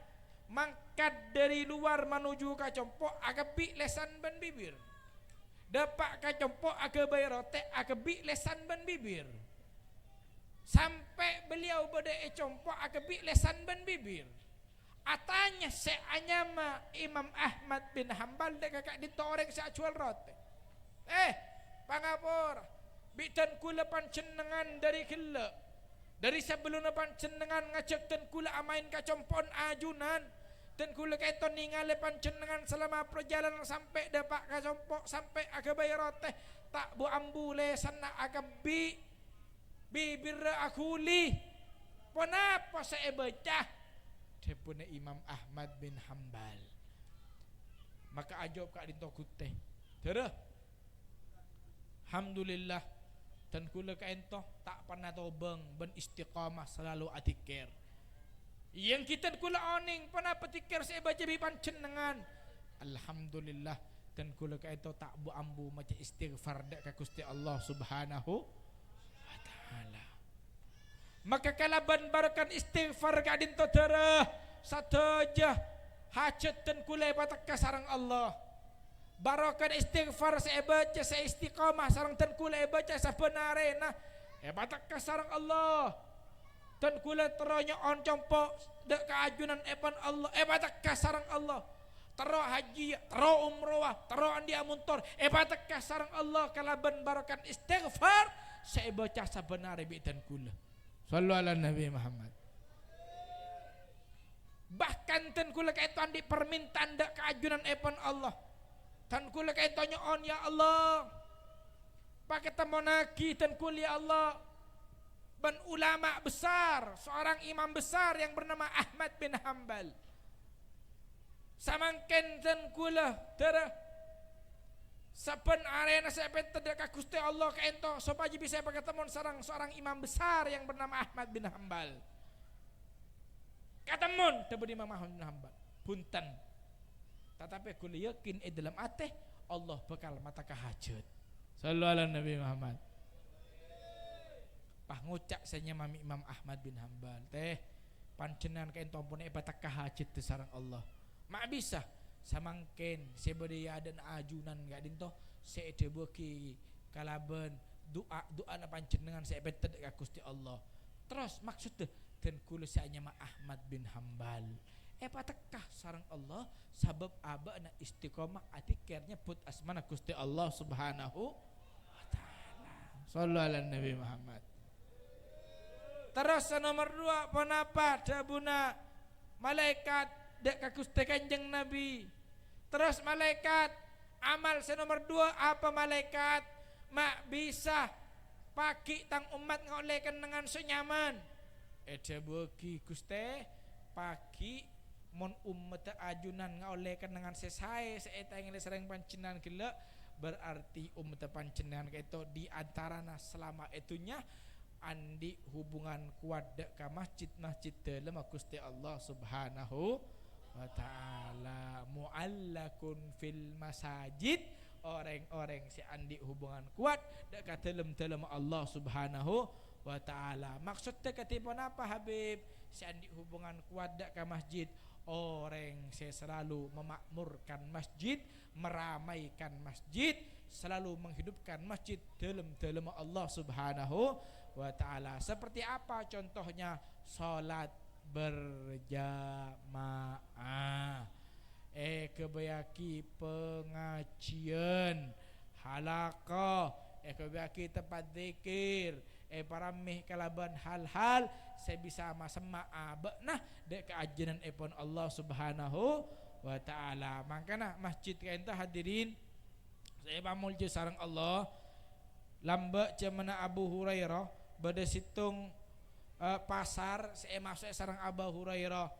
mangkat dari luar menuju ke compok akabi lesan ban bibir. Dapat ke compok akabai rotek akabi lesan ban bibir. Sampai beliau berdaya compok akabi lesan ban bibir. Atanya seanyama Imam Ahmad bin Hambal dek kakak ditorek seacual rotek. Pangapor bitan kula pancenengan dari kela. Dari sebelum pancenengan ngajak ten kula amain kacompon ajunan. Ten kula kaiton ningali pancenengan selama perjalanan sampai dapat kacompok sampai agabai roteh tak bu ambule sana agabi bibir akuli. Kenapa saya baca? Dia punya Imam Ahmad bin Hambal. Maka ajob kak dintokute. Terus alhamdulillah dan kula ka ento tak pernah tobeng ben istiqamah selalu atikir. Yang kita kula oning pernah petikir saya baca bi pancenengan. Alhamdulillah dan kula ka ento tak bu ambu maca istighfar dak ka Gusti Allah Subhanahu wa taala. Maka kalaban barakan istighfar ka dinto terah sateja hajat dan kula batak ka sareng Allah. Barakan istighfar saya baca saya istiqamah sareng dan kula baca sabenarena batak ka sareng Allah. Dan kula teronya on compok dek keajunan epan Allah batak ka sareng Allah. Tero haji, tero umroh, tero andi amuntor batak ka sareng Allah kalaban barakan istighfar saya baca sabenare bi dan kula. Sallu ala Nabi Muhammad. Bahkan ten kula kaitan di permintaan dak keajunan epan Allah. Tan kula kaitannya on ya Allah. Pakai temonaki ten kula ya Allah. Ben ulama besar, seorang imam besar yang bernama Ahmad bin Hambal. Samangken ten kula tera saben arena saya pented ka Gusti Allah ka ento supaya bisa ketemu sareng seorang imam besar yang bernama Ahmad bin Hambal. Katemun tebudi Imam Ahmad bin Hambal. Punten. Tetapi kula yakin dalam ate Allah bakal mata kahajat. Sallallahu alaihi Nabi Muhammad. Pah ngucak sanya mami Imam Ahmad bin Hambal teh pancenan ka ento pun batak kahajat te sareng Allah. Mak bisa samangken sebedaya dan ajunan gak dinto seede beki kalaban doa na pancenengan saya betet ka Gusti Allah. Terus maksud dan kula sanya ma Ahmad bin Hambal patekah sareng Allah sabab aba na istiqomah atikirnya put asmana Gusti Allah Subhanahu wa taala. Sallu ala Nabi Muhammad. Terus nomor 2 penapa dabuna malaikat dek ka Gusti Kanjeng Nabi. Terus malaikat amal nomor 2 apa malaikat mak bisa pagi tang umat ngolekan dengan senyaman. Eda bagi Gusti pagi mon umat ajunan ngolekan dengan sesae seeta yang sering pancenan gelek berarti umat pancenan itu di antarana selama itunya andi hubungan kuat dek ka masjid-masjid dalam Gusti Allah Subhanahu wa ta'ala. Mu'allakun fil masajid, orang-orang si andi hubungan kuat dekat dalam Allah Subhanahu wa ta'ala. Maksudnya ketipu apa Habib? Si andi hubungan kuat dekat masjid, orang si selalu memakmurkan masjid, meramaikan masjid, selalu menghidupkan masjid dalam Allah Subhanahu wa ta'ala. Seperti apa contohnya? Salat berjamaah, kebayaki pengajian, halaqah, kebayaki tempat zikir, paramih kalaban hal-hal saya bisa masema nah dek keajinan epon Allah Subhanahu wa ta'ala. Makanya masjid kainta hadirin saya pamulja sareng Allah lamba cemana Abu Hurairah pada situng pasar saya masuk sareng Abu Hurairah.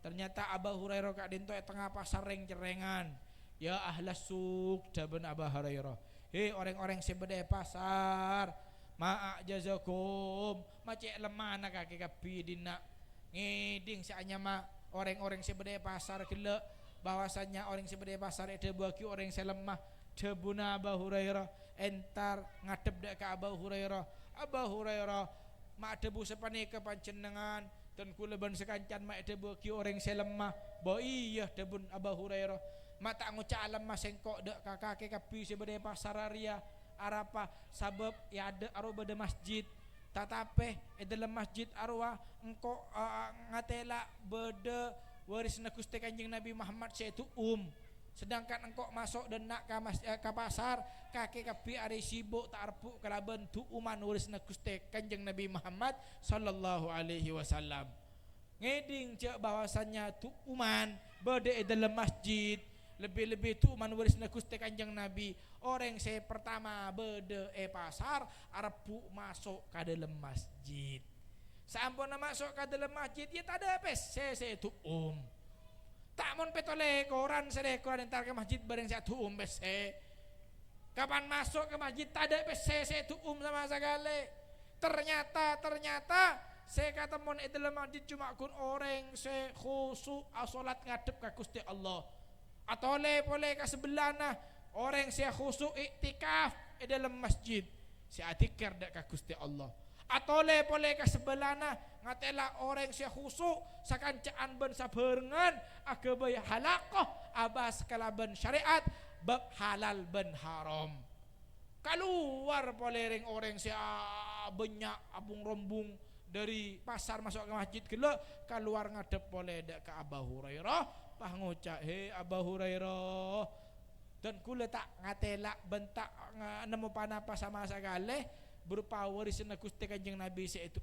Ternyata Abu Hurairah kak dinto tengah pasar reng-cerengan. Ya ahlas suk jaban Abu Hurairah. Hei orang-orang sebeda pasar, ma'a jazakum, macek lemah nak kaki kapi dina ngiding seanya ma orang-orang sebeda pasar gila bahwasanya orang sebeda pasar ada bagi orang yang lemah debuna Abu Hurairah entar ngadep dak ke Abu Hurairah. Abu Hurairah mak debu sepani kepancenengan dan kula ban sekancan mak debu ki orang selemah bo iya debun Abu Hurairah mak tak ngucap lemah sengkok dek kakake kapi sebede pasar area arapa sabab ya ada aroba de masjid tatape dalam masjid arwah engko ngatela bede warisna Gusti Kanjeng Nabi Muhammad yaitu sedangkan engkau masuk dan nak ke pasar kaki kapi ari sibuk tak arpuk kalaban tu uman warisna Gusti Kanjeng Nabi Muhammad sallallahu alaihi wasallam ngeding cek bahwasannya tu uman berde dalam masjid lebih-lebih tu uman warisna Gusti Kanjeng Nabi orang saya pertama berde pasar arpuk masuk ke dalam masjid sampun masuk ke dalam masjid ya tak ada saya tu tak mon petole koran sedekoran entar ke masjid bareng saya tuum bese kapan masuk ke masjid tak ada bese saya tuum sama segala ternyata saya kata mon dalam masjid cuma kun orang saya khusyuk salat ngadep ke Gusti Allah atau boleh ke sebelah nah orang saya khusyuk iktikaf dalam masjid saya atikir dak ke Gusti Allah atau boleh ke sebelah nah ngatela orang saya khusyuk sakancaan ben saberengan agabay halakoh abas kalaban syariat bab halal ben haram keluar polering orang saya banyak abung rombung dari pasar masuk ke masjid gila keluar ngadep boleh dak ke Abu Hurairah pah ngucap he Abu Hurairah dan kula tak ngatela bentak nemu panapa sama segala berupa warisan Gusti Kanjeng Nabi yaitu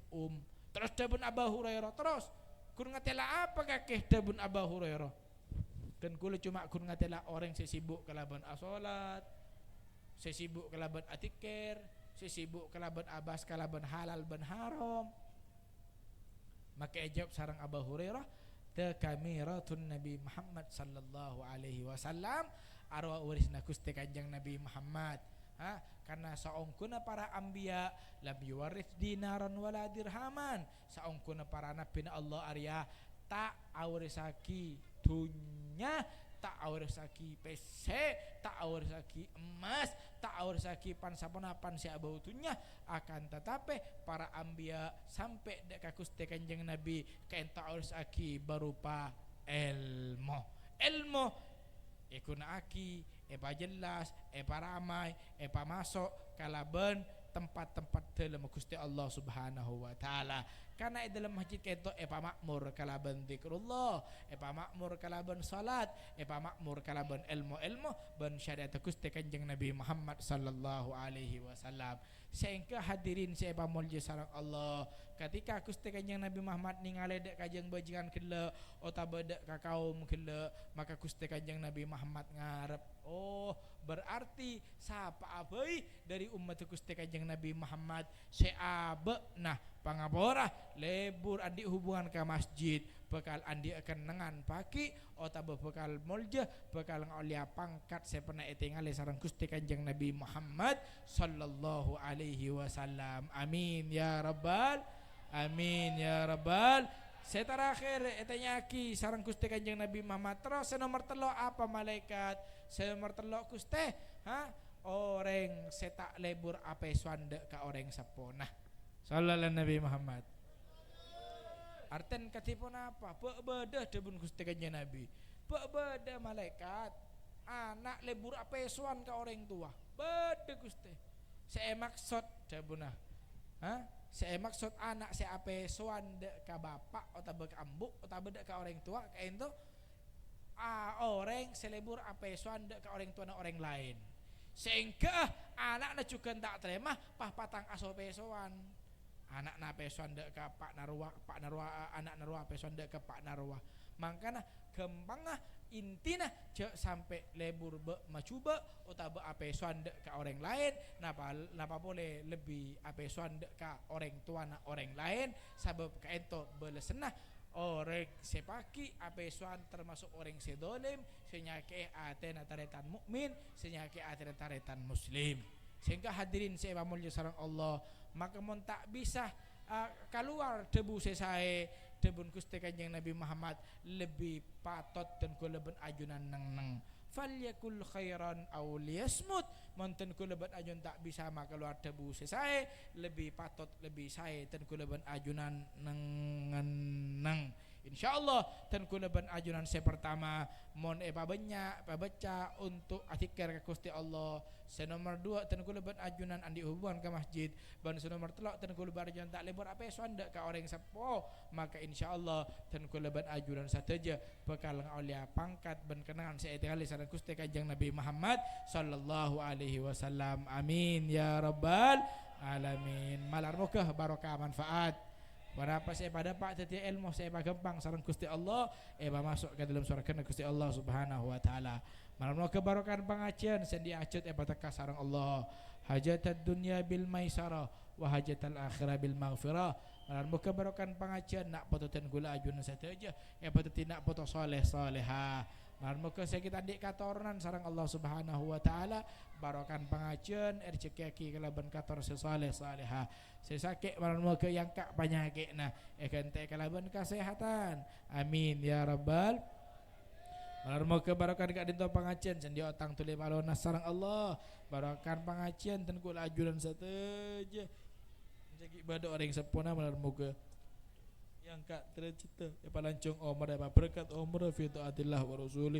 terus dabun Abu Hurairah terus kun ngatela apa kakeh dabun Abu Hurairah dan kula cuma kun ngatela orang sesibuk kalaban asolat sesibuk kalaban atikir sesibuk kalaban abas kalaban halal ban haram maka ejab sarang Abu Hurairah takamiratun Nabi Muhammad sallallahu alaihi wasallam arwah warisna Gusti Kanjeng Nabi Muhammad karena saungkuna para anbiya lam yuwarith dinaran wala dirhaman saungkuna para nabi Allah Arya tak aurisaki dunya tak aurisaki PC tak aurisaki emas tak aurisaki pansaponapan si abautunya akan tetapi para anbiya sampai dek Gusti Kanjeng Nabi kain tak aurisaki berupa ilmu ikuna aki epa jelas, epa ramai, epa masuk kalaban tempat-tempat dalam Gusti Allah Subhanahu wa taala. Karena dalam masjid keto epa makmur kalaban zikrullah, epa makmur kalaban salat, epa makmur kalaban ilmu ban syariat Gusti Kanjeng Nabi Muhammad sallallahu alaihi wasallam. Sehingga hadirin saya mulya sareng Allah ketika Gusti Kanjeng Nabi Muhammad ningali dek kajeng bajingan kele otaba dek ka kaum kele maka Gusti Kanjeng Nabi Muhammad ngarep berarti sapa abai dari umat Gusti Kanjeng Nabi Muhammad seabe nah pangabora lebur andi hubungan ke masjid bakal andi akan nengan pagi otaba bakal mulja bakal ngolia pangkat saya pernah etingale sareng Gusti Kanjeng Nabi Muhammad sallallahu alaihi wasallam amin ya rabbal amin ya rabbal. Saya terakhir etanyaki sareng Gusti Kanjeng Nabi Muhammad terus nomor telo apa malaikat saya nomor telo Gusti orang setak lebur apa swanda ka orang sapona sallallahu Nabi Muhammad arten katipun apa bebedah debun Gusti Kanjeng Nabi bebedah malaikat anak lebur apa swan ka orang tua bede Gusti saya maksud debunah saya maksud anak saya apa swan dek ka bapak atau ke ambuk atau dek ka orang tua kayak itu orang selebur apa swan dek ka orang tua na orang lain sehingga anak na juga tak terima patang aso pesoan anak na pesoan dek ka pak narwa anak narwa pesoan dek ka pak narwa makanya gampang intina sampai lebur macuba atau apa suanda ke orang lain napa boleh lebih apa suanda ke orang tua na orang lain sebab kaento belesenah orang sepaki apa suan termasuk orang sedolim senyake atena taretan mukmin senyake atena taretan muslim sehingga hadirin saya mulya sareng Allah maka mun tak bisa keluar debu sesae debun Gusti Kanjeng Nabi Muhammad lebih patot dan kuleben ajunan neng falyakul khairan aw liyasmut. Monten kula ban ajun tak bisa maka keluar tebu sesae lebih patut lebih sae ten kula ban ajunan nang insyaallah ten kula ban ajunan se pertama mon banyak baca untuk atikar ke Gusti Allah. Senomor 2 ten kula ban ajunan andi hubungan ke masjid. Ban senomor 3 ten kula ban ajunan tak lebur apa sonda ka orang sepo maka insyaallah ten kula ban ajunan sateja bekal aulia pangkat ban kenangan seetikali sareng Gusti Kanjeng Nabi Muhammad sallallahu alaihi wasallam. Amin ya rabbal alamin. Malar muka barokah manfaat. Berapa saya pada pak teti ilmu saya gampang sareng Gusti Allah masuk ke dalam surga Gusti Allah Subhanahu wa taala. Malam kebarokan pengajian sendi acut teka sareng Allah. Hajatad dunya bil maisarah wa hajatal akhirah bil maghfirah. Malam kebarokan pengajian nak pototen gula ajun sateja patut nak poto saleh salehah. Malam saya kita adik katoran sareng Allah Subhanahu wa taala barokan pengajian rezeki kalaban kator sesaleh salehah. Saya sakit malam ke yang kak penyakit nah kente kalaban kesehatan. Amin ya rabbal. Malam ke barokan kak dinto pengajian sendi otang tuli balona sareng Allah barokan pengajian ten kula ajuran sateja. Jadi ibadah orang sempurna malam ke yang kak tercipta palancung umur berkat umur fi taatillah wa rasulih.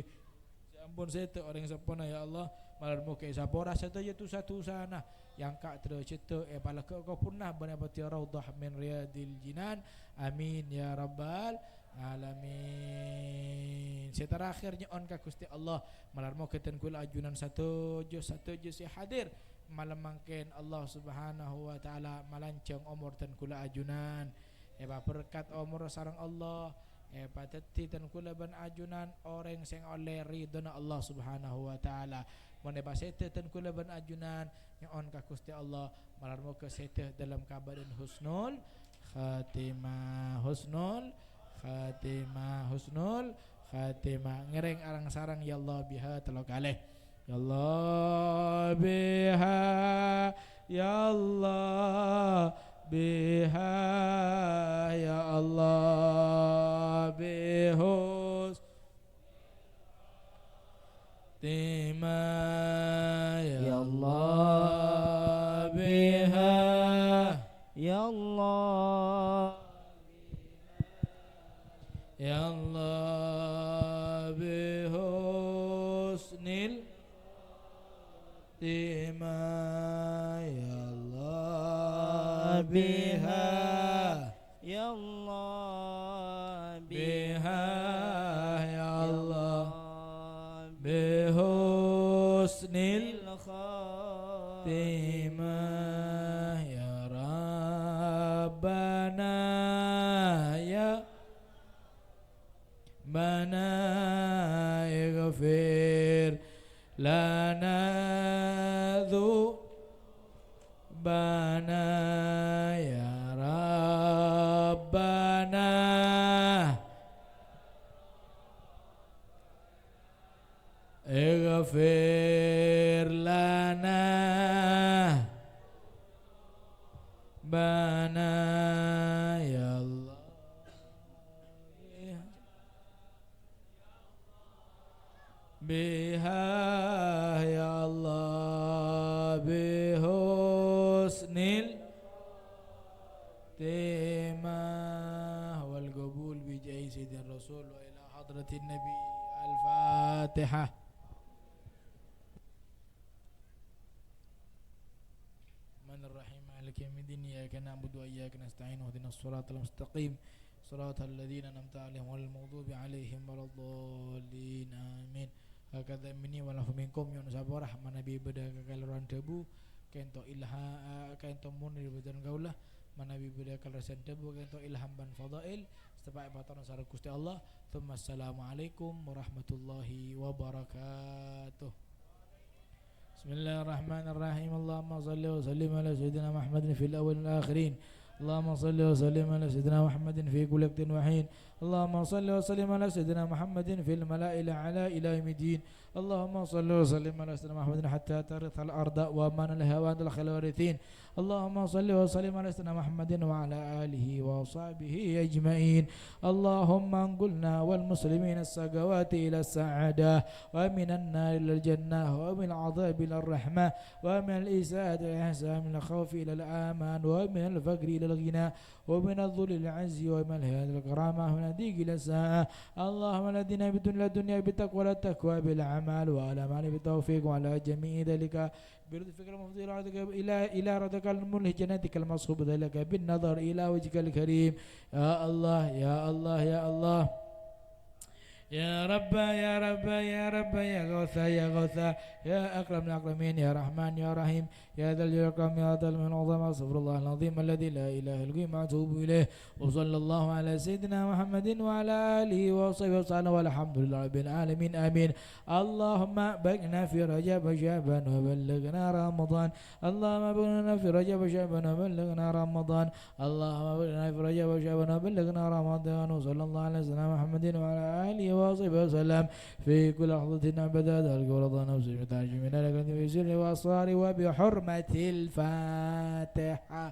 Ampun saya tu orang sempurna ya Allah malam muka sapora sateja tu satu sana yang kak tercipta pala kau punah banabati raudhah min riyadil jinan. Amin ya rabbal alamin. Saya terakhirnya on ka Gusti Allah malam muka ten kula ajunan satu je si hadir malam mangken Allah Subhanahu wa taala malancang umur ten kula ajunan berkat umur sareng Allah pateti ten kula ban ajunan orang sing oleh ridona Allah Subhanahu wa taala. Mun sete ten kula ban ajunan nyon ka Gusti Allah malarmo ke sete dalam kabadan husnul khatimah ngereng arang sarang ya Allah biha telo kalih ya Allah biha ya Allah biha ya Allah bihus tima ya Allah biha ya Allah ya Allah bihusnil tima ya Allah biha ya Allah biha ya Allah bihusnil khatimah ya Rabbana ya bana ighfir lana bana ya Rabbana ighfir lana bana ya Allah biha ya Allah bihusnil timah wal qabul bi jahi sayyidina rasul wa ila hadratin nabi al-fatihah. Bismillahirrahmanirrahim. Maliki yaumiddin iyyaka na'budu wa iyyaka nasta'in ihdinas siratal mustaqim siratal ladzina an'amta 'alaihim ghairil maghdubi 'alaihim waladdallin. Amin. Hakadha minni wa lahum minkum yun sabarah manabi beda kalaran debu kento ilha kento munir bedan gaulah manabi beda kalaran debu kento ilham ban fadail setelah ibatan sareng Gusti Allah. Tsumma assalamualaikum warahmatullahi wabarakatuh. Bismillahirrahmanirrahim. Allahumma salli wa sallim ala sayyidina Muhammadin fil awwal wal akhirin. Allahumma salli wa sallim ala sayyidina Muhammadin fi kulli waqtin wa hin. اللهم صل وسلم على سيدنا محمد في الملأ الأعلى إلى يوم الدين. اللهم صل وسلم على سيدنا محمد حتى ترث الأرض ومن الهوى الخير الوارثين. اللهم صل وسلم على سيدنا محمد وعلى آله وصحبه أجمعين. اللهم انقلنا والمسلمين السقوات إلى السعادة، ومن النار إلى الجنة، ومن العذاب إلى الرحمة، ومن الإساءة إلى الإحسان، من الخوف إلى الأمان، ومن الفقر إلى الغنى، ومن الذل إلى العز، ومن الهيئة إلى الكرامة، ومن الضيق إلى الساعة. اللهم الذين بدون الدنيا بالتقوى والتقوى بالأعمال، وعلى معنى بالتوفيق، وعلى جميع ذلك برزقك المفضل إلى رضاك الملح جنتك المصحوب ذلك بالنظر إلى وجهك الكريم. يا الله يا الله يا الله يا رب يا رب يا رب يا غوثا يا غوثا يا أكرم الأكرمين يا رحمن يا رحيم يا ذا الجلال والإكرام يا ذا المن العظيم. أستغفر الله العظيم الذي لا إله إلا هو وأتوب إليه. وصلى الله على سيدنا محمد وعلى آله وصحبه وسلم والحمد لله رب العالمين آمين. اللهم باركنا في رجب وشعبان وبلغنا رمضان. اللهم باركنا في رجب وشعبان وبلغنا رمضان. اللهم باركنا في رجب وشعبان وبلغنا رمضان. وصلى الله على سيدنا محمد وعلى آله وصحبه وسلم في كل لحظة أبدا. ذلك ورضا نفسي وتعجب من لك في سر وأسرار وبحرمة الفاتحة.